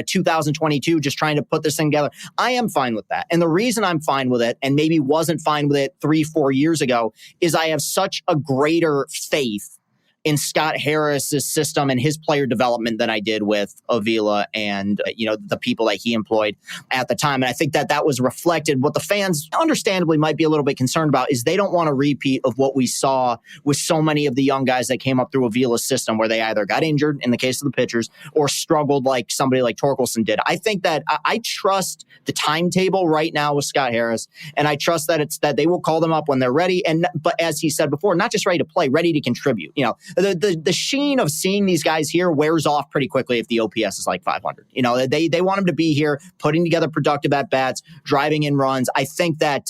Speaker 3: 2022, just trying to put this thing together. I am fine with that. And the reason I'm fine with it, and maybe wasn't fine with it 3-4 years ago, is I have such a greater faith in Scott Harris's system and his player development than I did with Avila and, the people that he employed at the time. And I think that was reflected. What the fans understandably might be a little bit concerned about is they don't want a repeat of what we saw with so many of the young guys that came up through Avila's system, where they either got injured in the case of the pitchers or struggled like somebody like Torkelson did. I think that I trust the timetable right now with Scott Harris, and I trust that they will call them up when they're ready. But as he said before, not just ready to play, ready to contribute. The sheen of seeing these guys here wears off pretty quickly if the OPS is like 500. They want them to be here, putting together productive at-bats, driving in runs. I think that,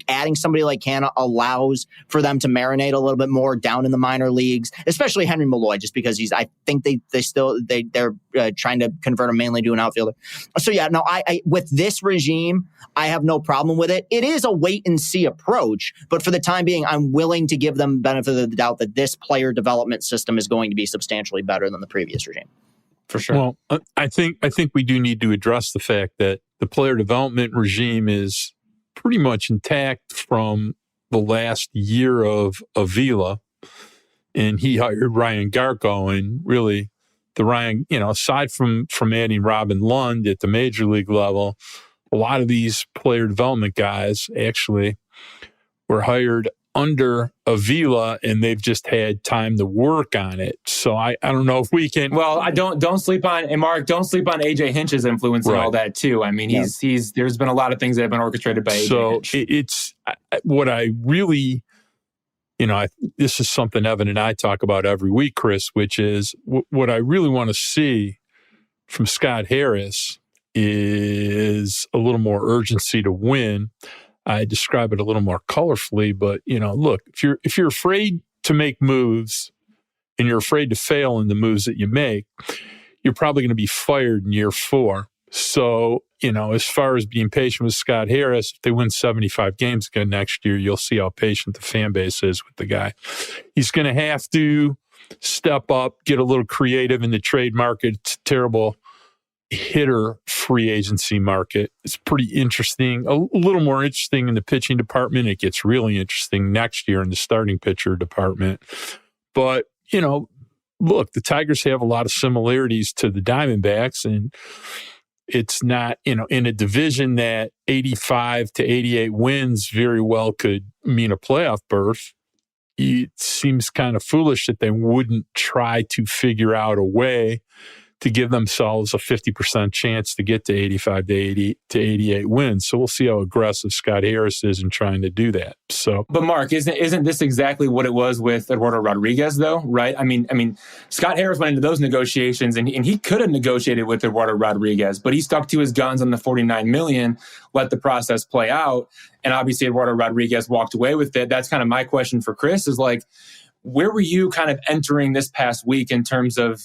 Speaker 3: adding somebody like Canna allows for them to marinate a little bit more down in the minor leagues, especially Henry Malloy, just because I think they're trying to convert him mainly to an outfielder. So yeah, no, I with this regime, I have no problem with it. It is a wait and see approach, but for the time being, I'm willing to give them benefit of the doubt that this player development system is going to be substantially better than the previous regime.
Speaker 2: For sure.
Speaker 1: Well, I think we do need to address the fact that the player development regime is pretty much intact from the last year of Avila, and he hired Ryan Garko, and really the Ryan, aside from adding Robin Lund at the major league level, a lot of these player development guys actually were hired under Avila, and they've just had time to work on it. So I don't know if we can.
Speaker 2: Well, I don't sleep on, and Mark, don't sleep on AJ Hinch's influence and all that too. I mean, he's there's been a lot of things that have been orchestrated by AJ Hinch.
Speaker 1: So it's what I really, this is something Evan and I talk about every week, Chris, which is what I really want to see from Scott Harris is a little more urgency to win. I describe it a little more colorfully, but look, if you're afraid to make moves and you're afraid to fail in the moves that you make, you're probably going to be fired in year 4. So, as far as being patient with Scott Harris, if they win 75 games again next year, you'll see how patient the fan base is with the guy. He's going to have to step up, get a little creative in the trade market. It's a terrible hitter free agency market. It's pretty interesting, a little more interesting in the pitching department. It gets really interesting next year in the starting pitcher department. But, look, the Tigers have a lot of similarities to the Diamondbacks, and it's not, in a division that 85 to 88 wins very well could mean a playoff berth. It seems kind of foolish that they wouldn't try to figure out a way to give themselves a 50% chance to get to 85 to 80 to 88 wins. So we'll see how aggressive Scott Harris is in trying to do that. So,
Speaker 2: but Mark, isn't this exactly what it was with Eduardo Rodriguez, though? Right? I mean, Scott Harris went into those negotiations, and he could have negotiated with Eduardo Rodriguez, but he stuck to his guns on the $49 million, let the process play out, and obviously Eduardo Rodriguez walked away with it. That's kind of my question for Chris: is like, where were you kind of entering this past week in terms of,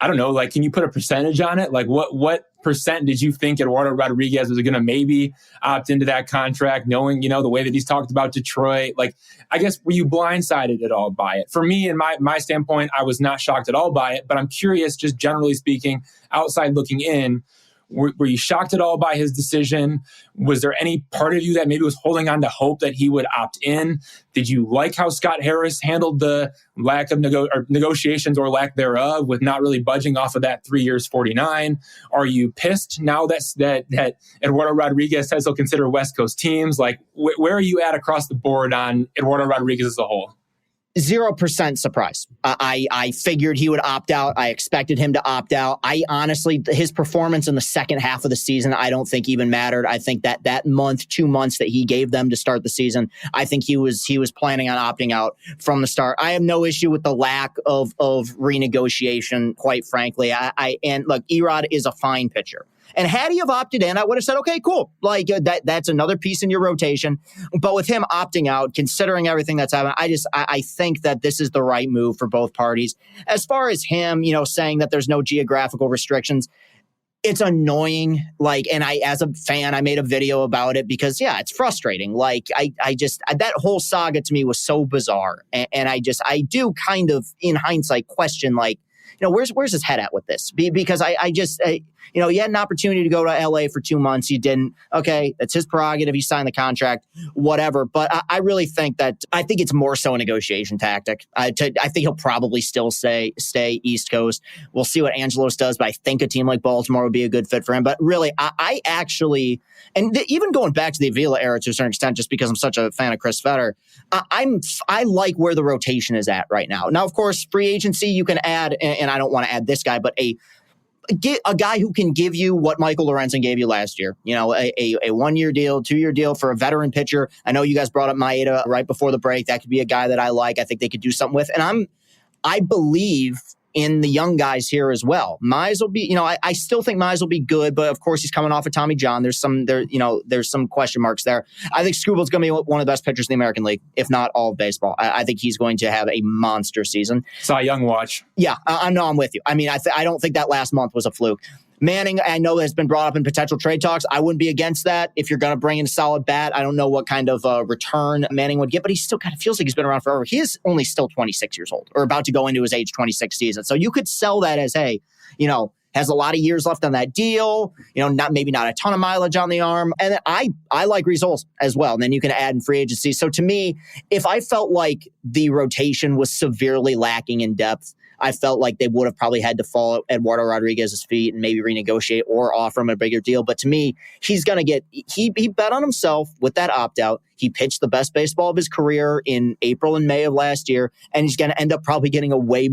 Speaker 2: I don't know, like, can you put a percentage on it? Like, what percent did you think Eduardo Rodriguez was going to maybe opt into that contract, knowing, the way that he's talked about Detroit? Like, I guess, were you blindsided at all by it? For me, in my standpoint, I was not shocked at all by it, but I'm curious, just generally speaking, outside looking in, were you shocked at all by his decision? Was there any part of you that maybe was holding on to hope that he would opt in? Did you like how Scott Harris handled the lack of negotiations or lack thereof with not really budging off of that 3 years, 49? Are you pissed now that Eduardo Rodriguez says he'll consider West Coast teams? Like, where are you at across the board on Eduardo Rodriguez as a whole?
Speaker 3: 0% surprise. I figured he would opt out. I expected him to opt out. I honestly, his performance in the second half of the season, I don't think even mattered. I think that month, 2 months that he gave them to start the season, I think he was planning on opting out from the start. I have no issue with the lack of renegotiation, quite frankly. And look, Erod is a fine pitcher. And had he have opted in, I would have said, okay, cool. Like that's another piece in your rotation. But with him opting out, considering everything that's happened, I think that this is the right move for both parties. As far as him, saying that there's no geographical restrictions, it's annoying. Like, and as a fan, I made a video about it because, yeah, it's frustrating. Like, that whole saga to me was so bizarre. And I do kind of, in hindsight, question, like, where's his head at with this? Because he had an opportunity to go to LA for 2 months. He didn't. Okay, that's his prerogative. He signed the contract, whatever. But I really think it's more so a negotiation tactic. I think he'll probably still stay East Coast. We'll see what Angelos does, but I think a team like Baltimore would be a good fit for him. But really, I actually, even going back to the Avila era to a certain extent, just because I'm such a fan of Chris Vetter, I like where the rotation is at right now. Now, of course, free agency, you can add, and I don't want to add this guy, but get a guy who can give you what Michael Lorenzen gave you last year. A 1-year deal, 2-year deal for a veteran pitcher. I know you guys brought up Maeda right before the break. That could be a guy that I like. I think they could do something with. And I believe in the young guys here as well. Mize will be, I still think Mize will be good, but of course he's coming off of Tommy John. There's some question marks there. I think Skubal's going to be one of the best pitchers in the American League, if not all of baseball. I think he's going to have a monster season.
Speaker 2: Cy Young watch.
Speaker 3: Yeah, I'm with you. I mean, I don't think that last month was a fluke. Manning, I know has been brought up in potential trade talks. I wouldn't be against that if you're going to bring in a solid bat. I don't know what kind of return Manning would get, but he still kind of feels like he's been around forever. He is only still 26 years old, or about to go into his age 26 season. So you could sell that as, hey, has a lot of years left on that deal, maybe not a ton of mileage on the arm. And then I like Reese Olson as well. And then you can add in free agency. So to me, if I felt like the rotation was severely lacking in depth, I felt like they would have probably had to fall at Eduardo Rodriguez's feet and maybe renegotiate or offer him a bigger deal. But to me, he's going to he bet on himself with that opt-out. He pitched the best baseball of his career in April and May of last year, and he's going to end up probably getting a way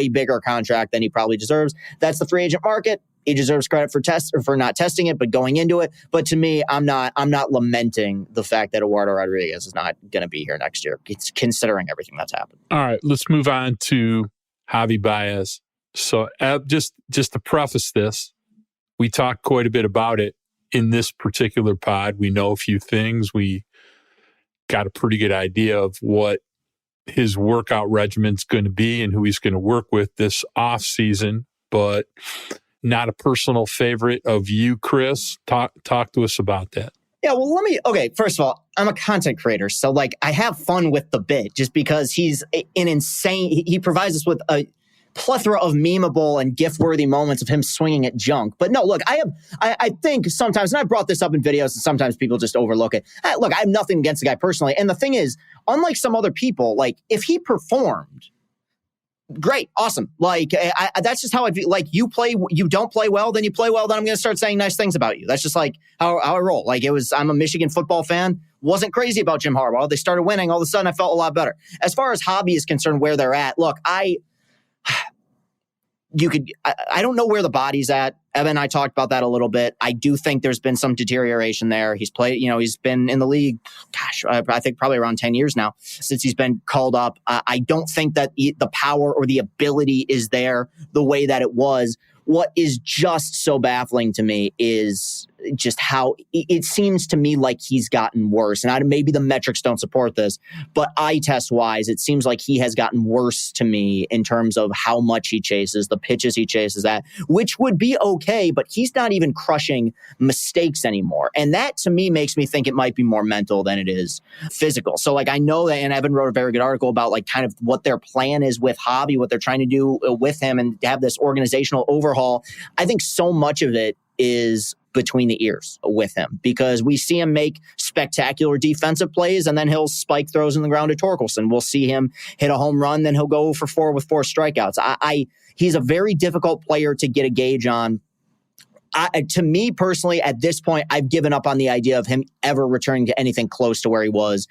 Speaker 3: bigger contract than he probably deserves. That's the free agent market. He deserves credit for not testing it, but going into it. But to me, I'm not lamenting the fact that Eduardo Rodriguez is not going to be here next year, considering everything that's happened.
Speaker 1: All right, let's move on to Javier Báez. So just to preface this, we talked quite a bit about it in this particular pod. We know a few things. We got a pretty good idea of what his workout regimen's going to be and who he's going to work with this off season, but not a personal favorite of you, Chris. Talk to us about that.
Speaker 3: Yeah, well, first of all, I'm a content creator, so I have fun with the bit just because he's an insane, he provides us with a plethora of memeable and GIF-worthy moments of him swinging at junk. But no, look, I think sometimes, and I brought this up in videos, and sometimes people just overlook it. Look, I have nothing against the guy personally, and the thing is, unlike some other people, if he performed, great, awesome. That's just how I feel. You don't play well, then you play well, then I'm going to start saying nice things about you. That's just how I roll. I'm a Michigan football fan. Wasn't crazy about Jim Harbaugh. They started winning. All of a sudden, I felt a lot better. As far as hobby is concerned, where they're at, look, I don't know where the body's at. Evan and I talked about that a little bit. I do think there's been some deterioration there. He's played, he's been in the league, I think probably around 10 years now since he's been called up. I don't think that the power or the ability is there the way that it was. What is just so baffling to me is just how it seems to me like he's gotten worse. And maybe the metrics don't support this, but eye test wise, it seems like he has gotten worse to me in terms of how much he chases, the pitches he chases at, which would be okay, but he's not even crushing mistakes anymore. And that to me makes me think it might be more mental than it is physical. So I know that, and Evan wrote a very good article about kind of what their plan is with Hobby, what they're trying to do with him and have this organizational overhaul. I think so much of it is between the ears with him because we see him make spectacular defensive plays and then he'll spike throws in the ground to Torkelson. We'll see him hit a home run, then he'll go for 4 with 4 strikeouts. He's a very difficult player to get a gauge on. To me personally, at this point, I've given up on the idea of him ever returning to anything close to where he was.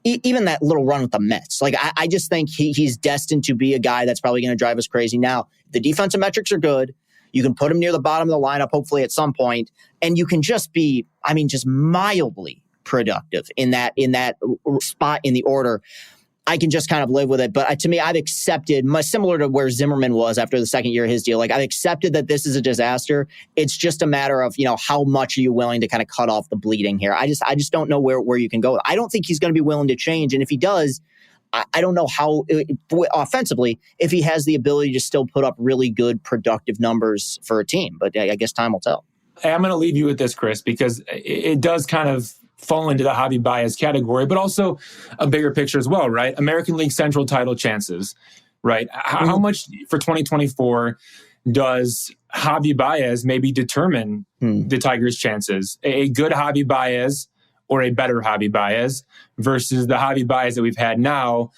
Speaker 3: Even that little run with the Mets. I just think he's destined to be a guy that's probably going to drive us crazy. Now, the defensive metrics are good. You can put him near the bottom of the lineup, hopefully at some point, and you can just be, just mildly productive in that spot in the order. I can just kind of live with it. But to me, I've accepted, similar to where Zimmerman was after the second year of his deal, like I've accepted that this is a disaster. It's just a matter of, how much are you willing to kind of cut off the bleeding here? I just don't know where you can go. I don't think he's going to be willing to change. And if he does, I don't know how offensively, if he has the ability to still put up really good productive numbers for a team. But I guess time will tell.
Speaker 2: I'm going to leave you with this, Chris, because it does kind of fall into the Javier Báez category, but also a bigger picture as well, right? American League Central title chances, right? How much for 2024 does Javier Báez maybe determine the Tigers' chances? A good Javier Báez or a better Javier Báez versus the Javier Báez that we've had now.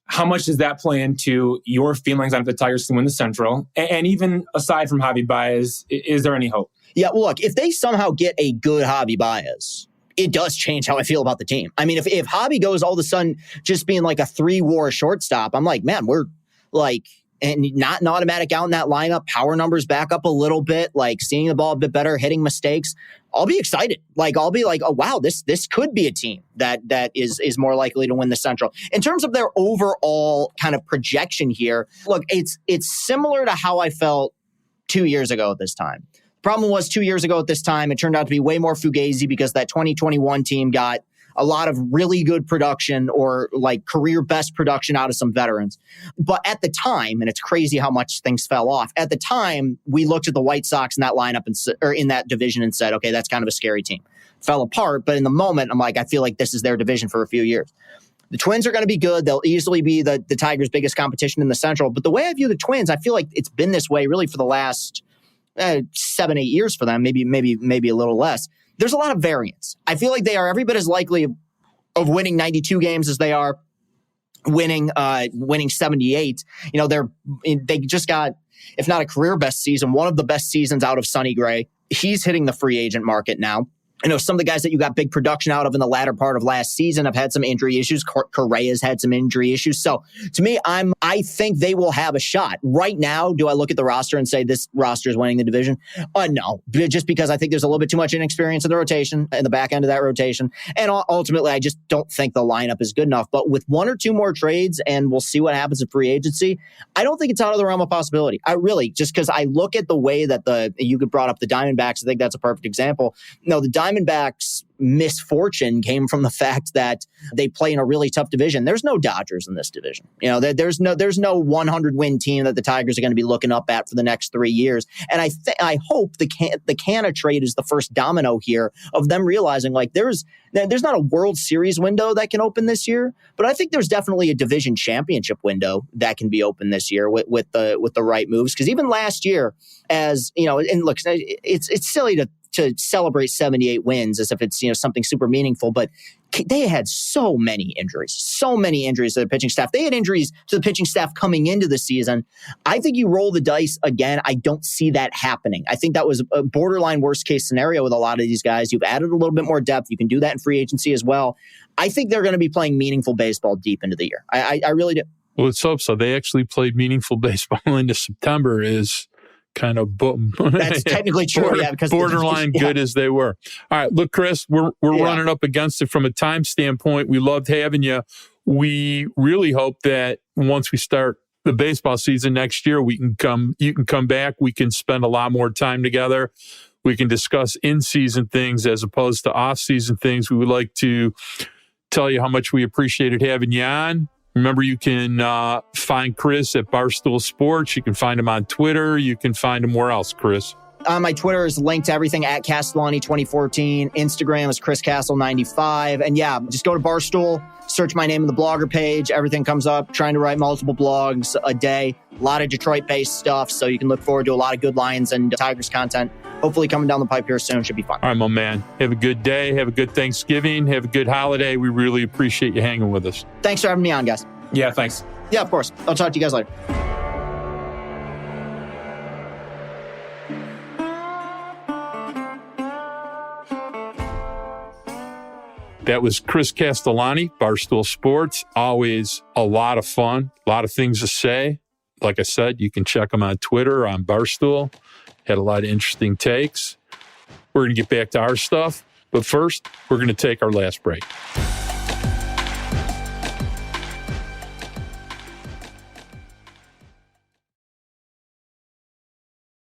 Speaker 2: How much does that play into your feelings on if the Tigers can win the Central? And even aside from Javier Báez, is there any hope?
Speaker 3: Yeah, well, look, if they somehow get a good Javier Báez, it does change how I feel about the team. I mean, if Javi goes all of a sudden just being like a 3-WAR shortstop, I'm like, man, we're like, and not an automatic out in that lineup, power numbers back up a little bit, like seeing the ball a bit better, hitting mistakes. I'll be excited. Like, I'll be like, oh, wow, this could be a team that is more likely to win the Central. In terms of their overall kind of projection here, look, it's similar to how I felt 2 years ago at this time. Problem was 2 years ago at this time, it turned out to be way more fugazi because that 2021 team got a lot of really good production or like career best production out of some veterans. But at the time, and it's crazy how much things fell off, at the time, we looked at the White Sox in that lineup or in that division and said, okay, that's kind of a scary team. Fell apart, but in the moment, I'm like, I feel like this is their division for a few years. The Twins are going to be good. They'll easily be the Tigers' biggest competition in the Central. But the way I view the Twins, I feel like it's been this way really for the last 7-8 years for them, maybe a little less. There's a lot of variance. I feel like they are every bit as likely of winning 92 games as they are winning 78. They just got, if not a career best season, one of the best seasons out of Sonny Gray. He's hitting the free agent market now. I know some of the guys that you got big production out of in the latter part of last season have had some injury issues. Correa's had some injury issues. So to me, I think they will have a shot. Right now, do I look at the roster and say this roster is winning the division? No, just because I think there's a little bit too much inexperience in the rotation, in the back end of that rotation. And ultimately, I just don't think the lineup is good enough. But with 1 or 2 more trades, and we'll see what happens in free agency, I don't think it's out of the realm of possibility. I really, just because I look at the way that you brought up the Diamondbacks, I think that's a perfect example. No, the Diamondbacks' misfortune came from the fact that they play in a really tough division. There's no Dodgers in this division. There's no 100-win team that the Tigers are going to be looking up at for the next 3 years. And I hope the Canna trade is the first domino here of them realizing like there's not a World Series window that can open this year, but I think there's definitely a division championship window that can be open this year with the right moves. Because even last year, as and look, it's silly to celebrate 78 wins as if it's something super meaningful, but they had so many injuries to the pitching staff. They had injuries to the pitching staff coming into the season. I think you roll the dice again. I don't see that happening. I think that was a borderline worst case scenario with a lot of these guys. You've added a little bit more depth. You can do that in free agency as well. I think they're going to be playing meaningful baseball deep into the year. I really do.
Speaker 1: Well, let's hope so. They actually played meaningful baseball into September is kind of
Speaker 3: that's technically true, because
Speaker 1: borderline good as they were. All right, look, Chris, we're running up against it from a time standpoint. We loved having you. We really hope that once we start the baseball season next year, you can come back. We can spend a lot more time together. We can discuss in-season things as opposed to off-season things. We would like to tell you how much we appreciated having you on. Remember, you can find Chris at Barstool Sports. You can find him on Twitter. You can find him where else, Chris?
Speaker 3: My Twitter is linked to everything at Castellani 2014. Instagram is Chris Castle 95. And just go to Barstool, search my name in the blogger page. Everything comes up. Trying to write multiple blogs a day. A lot of Detroit-based stuff. So you can look forward to a lot of good Lions and Tigers content. Hopefully coming down the pipe here soon. Should be fun.
Speaker 1: All right, my man. Have a good day. Have a good Thanksgiving. Have a good holiday. We really appreciate you hanging with us.
Speaker 3: Thanks for having me on, guys.
Speaker 2: Yeah, thanks.
Speaker 3: Yeah, of course. I'll talk to you guys later.
Speaker 1: That was Chris Castellani, Barstool Sports. Always a lot of fun, a lot of things to say. Like I said, you can check him on Twitter, on Barstool. Had a lot of interesting takes. We're going to get back to our stuff. But first, we're going to take our last break.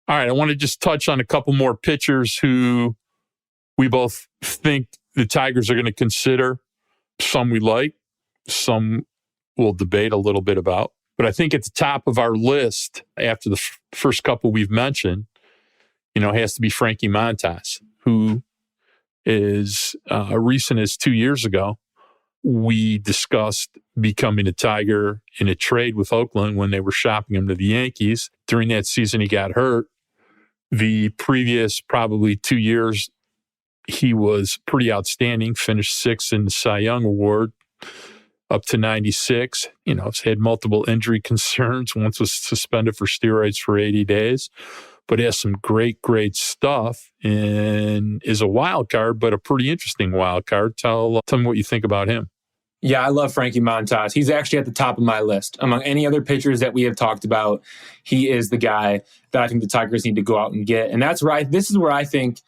Speaker 1: All right, I want to just touch on a couple more pitchers who we both think the Tigers are going to consider. Some we like, some we'll debate a little bit about. But I think at the top of our list, after the first couple we've mentioned, has to be Frankie Montas, who is recent as 2 years ago. We discussed becoming a Tiger in a trade with Oakland when they were shopping him to the Yankees. During that season, he got hurt. The previous probably 2 years, he was pretty outstanding, finished sixth in the Cy Young Award, up to 96. He's had multiple injury concerns. Once was suspended for steroids for 80 days, but he has some great stuff and is a wild card, but a pretty interesting wild card. Tell me what you think about him.
Speaker 2: Yeah, I love Frankie Montas. He's actually at the top of my list. Among any other pitchers that we have talked about, he is the guy that I think the Tigers need to go out and get. And that's right. This is where I think,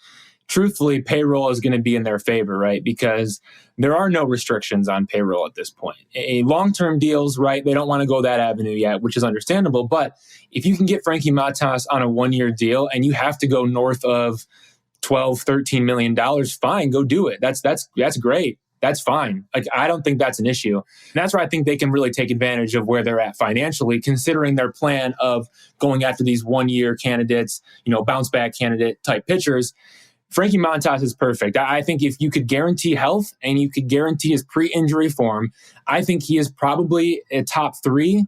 Speaker 2: truthfully, payroll is going to be in their favor, right? Because there are no restrictions on payroll at this point. Long-term deals, right? They don't want to go that avenue yet, which is understandable. But if you can get Frankie Montas on a one-year deal and you have to go north of $12, $13 million, fine, go do it. That's great. That's fine. I don't think that's an issue. And that's where I think they can really take advantage of where they're at financially, considering their plan of going after these one-year candidates, bounce-back candidate type pitchers. Frankie Montas is perfect. I think if you could guarantee health and you could guarantee his pre-injury form, I think he is probably a top three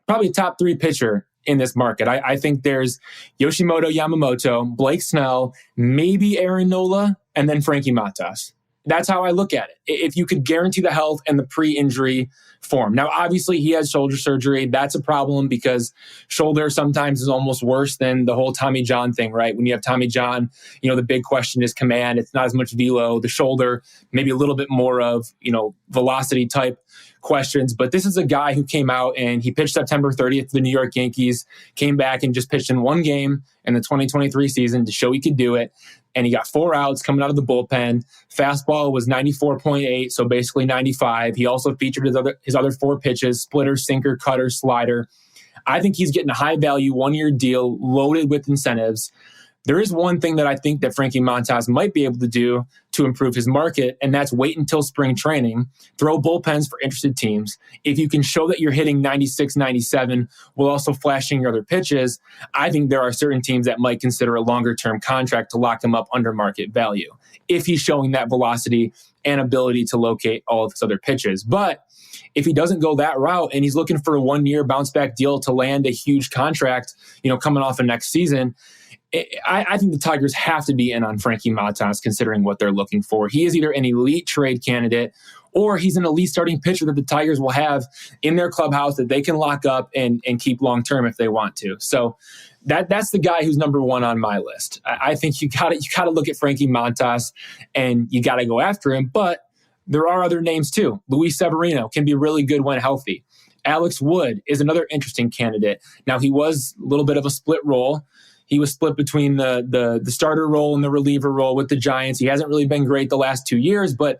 Speaker 2: pitcher in this market. I think there's Yoshimoto Yamamoto, Blake Snell, maybe Aaron Nola, and then Frankie Montas. That's how I look at it. If you could guarantee the health and the pre-injury form. Now, obviously, he has shoulder surgery. That's a problem because shoulder sometimes is almost worse than the whole Tommy John thing, right? When you have Tommy John, the big question is command. It's not as much velo. The shoulder, maybe a little bit more of, velocity type questions. But this is a guy who came out and he pitched September 30th to the New York Yankees, came back and just pitched in one game in the 2023 season to show he could do it. And he got 4 outs coming out of the bullpen. Fastball was 94.8, so basically 95. He also featured his other 4 pitches: splitter, sinker, cutter, slider. I think he's getting a high-value one-year deal loaded with incentives. There is one thing that I think that Frankie Montas might be able to do to improve his market, and that's wait until spring training, throw bullpens for interested teams. If you can show that you're hitting 96, 97 while also flashing your other pitches, I think there are certain teams that might consider a longer-term contract to lock him up under market value if he's showing that velocity and ability to locate all of his other pitches. But if he doesn't go that route and he's looking for a one-year bounce-back deal to land a huge contract, coming off of next season, I think the Tigers have to be in on Frankie Montas considering what they're looking for. He is either an elite trade candidate or he's an elite starting pitcher that the Tigers will have in their clubhouse that they can lock up and keep long-term if they want to. So that's the guy who's number one on my list. I think you gotta look at Frankie Montas and you got to go after him. But there are other names too. Luis Severino can be really good when healthy. Alex Wood is another interesting candidate. Now, he was a little bit of a split role. He was split between the starter role and the reliever role with the Giants. He hasn't really been great the last 2 years, but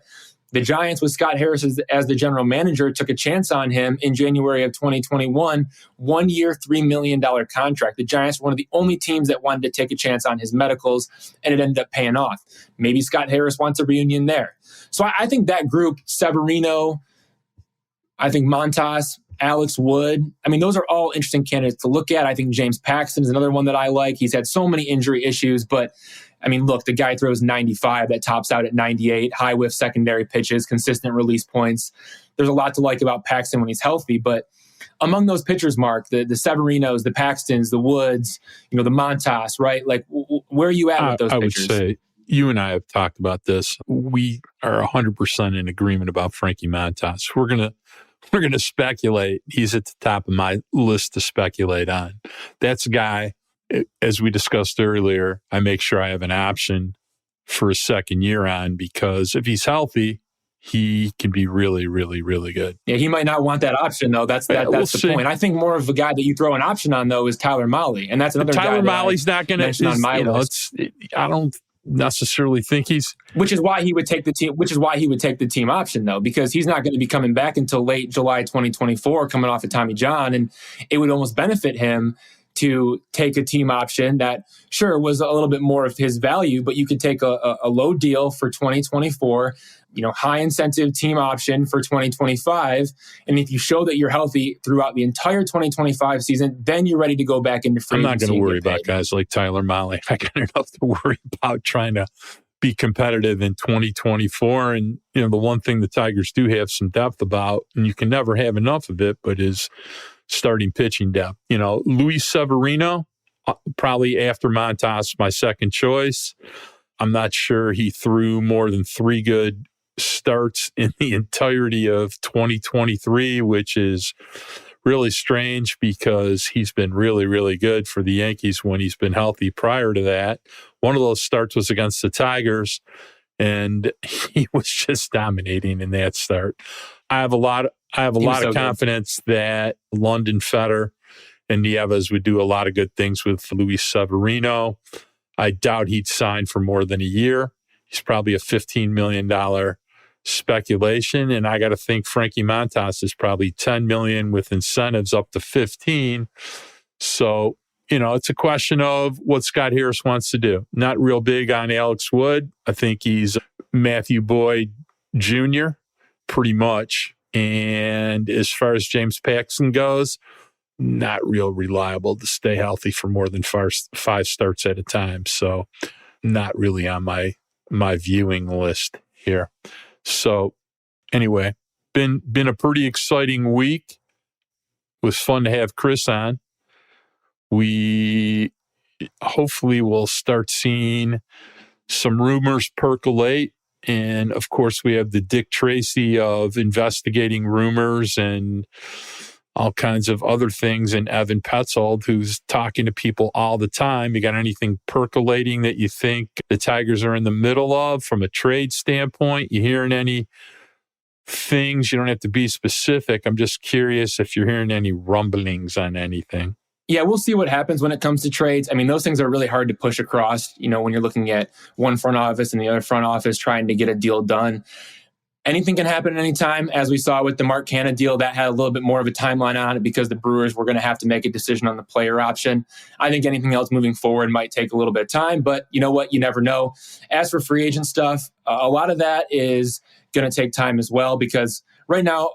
Speaker 2: the Giants with Scott Harris as the general manager took a chance on him in January of 2021, 1 year, $3 million contract. The Giants were one of the only teams that wanted to take a chance on his medicals, and it ended up paying off. Maybe Scott Harris wants a reunion there. So I think that group, Severino, I think Montas, Alex Wood, those are all interesting candidates to look at. I think James Paxton is another one that I like. He's had so many injury issues, but look, the guy throws 95, that tops out at 98, high whiff secondary pitches, consistent release points. There's a lot to like about Paxton when he's healthy, but among those pitchers, Mark, the Severinos, the Paxtons, the Woods, the Montas, right? Like, where are you at with those pitchers?
Speaker 1: I would say you and I have talked about this. We are 100% in agreement about Frankie Montas. We're going to speculate. He's at the top of my list to speculate on. That's a guy, as we discussed earlier, I make sure I have an option for a second year on because if he's healthy, he can be really, really, really good.
Speaker 2: Yeah, he might not want that option, though. That's the point. I think more of a guy that you throw an option on, though, is Tyler Mahle. And that's another guy
Speaker 1: Tyler Mahle's not going
Speaker 2: to on my list.
Speaker 1: I don't necessarily think he's,
Speaker 2: which is why he would take the team option, though, because he's not going to be coming back until late July 2024 coming off of Tommy John, and it would almost benefit him to take a team option that, sure, was a little bit more of his value, but you could take a low deal for 2024, high incentive team option for 2025. And if you show that you're healthy throughout the entire 2025 season, then you're ready to go back into free agency.
Speaker 1: I'm not going to worry about guys like Tyler Mahle. I got enough to worry about trying to be competitive in 2024. And, the one thing the Tigers do have some depth about, and you can never have enough of it, but is starting pitching depth. Luis Severino, probably after Montas, my second choice. I'm not sure he threw more than 3 good starts in the entirety of 2023, which is really strange because he's been really, really good for the Yankees when he's been healthy prior to that. One of those starts was against the Tigers, and he was just dominating in that start. I have a lot of confidence that London Fetter and Nieves would do a lot of good things with Luis Severino. I doubt he'd sign for more than a year. He's probably a $15 million speculation, and I got to think Frankie Montas is probably $10 million with incentives up to 15. So, it's a question of what Scott Harris wants to do. Not real big on Alex Wood. I think he's Matthew Boyd Jr. pretty much. And as far as James Paxton goes, not real reliable to stay healthy for more than 5 starts at a time. So not really on my viewing list here. So anyway, been a pretty exciting week. It was fun to have Chris on. We hopefully will start seeing some rumors percolate. And of course, we have the Dick Tracy of investigating rumors and all kinds of other things, and Evan Petzold, who's talking to people all the time. You got anything percolating that you think the Tigers are in the middle of from a trade standpoint? You hearing any things? You don't have to be specific. I'm just curious if you're hearing any rumblings on anything.
Speaker 2: Yeah, we'll see what happens when it comes to trades. I mean, those things are really hard to push across, when you're looking at one front office and the other front office trying to get a deal done. Anything can happen at any time. As we saw with the Mark Canha deal, that had a little bit more of a timeline on it because the Brewers were going to have to make a decision on the player option. I think anything else moving forward might take a little bit of time, but you know what? You never know. As for free agent stuff, a lot of that is going to take time as well because right now,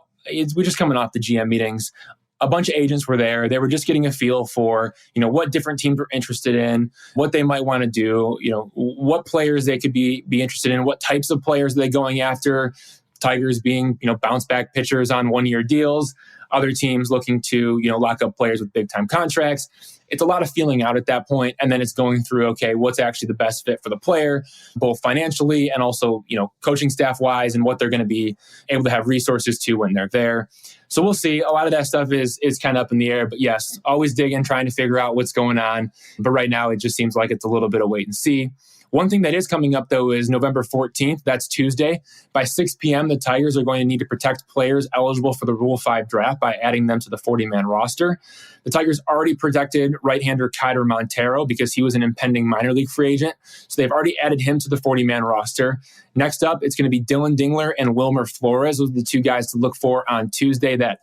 Speaker 2: we're just coming off the GM meetings. A bunch of agents were there. They were just getting a feel for, what different teams were interested in, what they might want to do, what players they could be interested in, what types of players are they going after. Tigers being, bounce back pitchers on 1-year deals, other teams looking to, lock up players with big time contracts. It's a lot of feeling out at that point, and then it's going through, okay, what's actually the best fit for the player, both financially and also, coaching staff wise, and what they're going to be able to have resources to when they're there. So we'll see. A lot of that stuff is kind of up in the air, but yes, always digging, trying to figure out what's going on. But right now, it just seems like it's a little bit of wait and see. One thing that is coming up, though, is November 14th. That's Tuesday. By 6 p.m., the Tigers are going to need to protect players eligible for the Rule 5 draft by adding them to the 40-man roster. The Tigers already protected right-hander Kaider Montero because he was an impending minor league free agent. So they've already added him to the 40-man roster. Next up, it's going to be Dylan Dingler and Wilmer Flores. Those are the 2 guys to look for on Tuesday that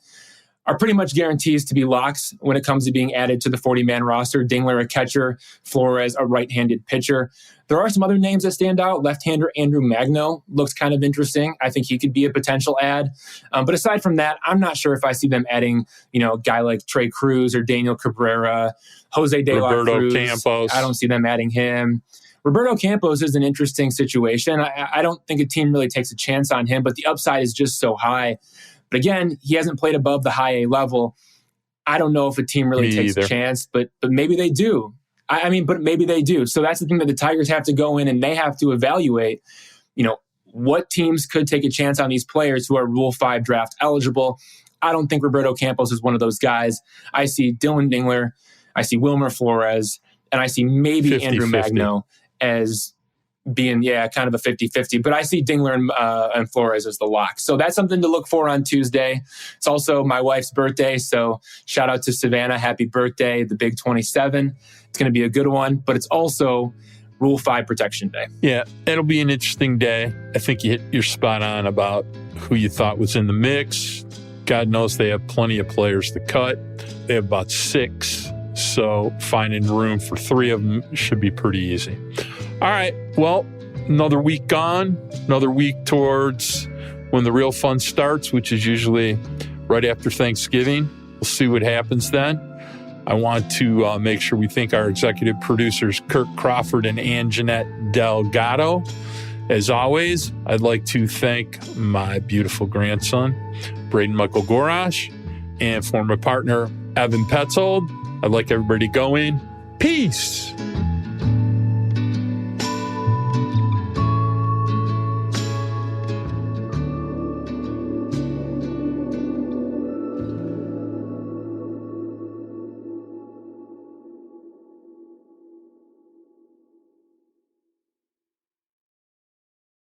Speaker 2: are pretty much guarantees to be locks when it comes to being added to the 40-man roster. Dingler, a catcher, Flores, a right-handed pitcher. There are some other names that stand out. Left-hander Andrew Magno looks kind of interesting. I think he could be a potential add. But aside from that, I'm not sure if I see them adding, a guy like Trey Cruz or Daniel Cabrera, Jose De La Cruz.
Speaker 1: Roberto Campos.
Speaker 2: I don't see them adding him. Roberto Campos is an interesting situation. I don't think a team really takes a chance on him, but the upside is just so high. But again, he hasn't played above the high A level. I don't know if a team really takes a chance, but maybe they do. But maybe they do. So that's the thing that the Tigers have to go in and they have to evaluate, what teams could take a chance on these players who are Rule 5 draft eligible. I don't think Roberto Campos is one of those guys. I see Dylan Dingler, I see Wilmer Flores, and I see maybe 50-50. Andrew Magno as being, kind of a 50-50. But I see Dingler and Flores as the lock. So that's something to look for on Tuesday. It's also my wife's birthday. So shout out to Savannah. Happy birthday, the big 27. It's going to be a good one. But it's also Rule 5 Protection Day. Yeah,
Speaker 1: it'll be an interesting day. I think you hit your spot on about who you thought was in the mix. God knows they have plenty of players to cut. They have about 6 So finding room for 3 of them should be pretty easy. All right. Well, another week gone, another week towards when the real fun starts, which is usually right after Thanksgiving. We'll see what happens then. I want to make sure we thank our executive producers, Kirk Crawford and Ann Jeanette Delgado. As always, I'd like to thank my beautiful grandson, Braden Michael Gorash, and former partner, Evan Petzold. I'd like everybody going. Peace.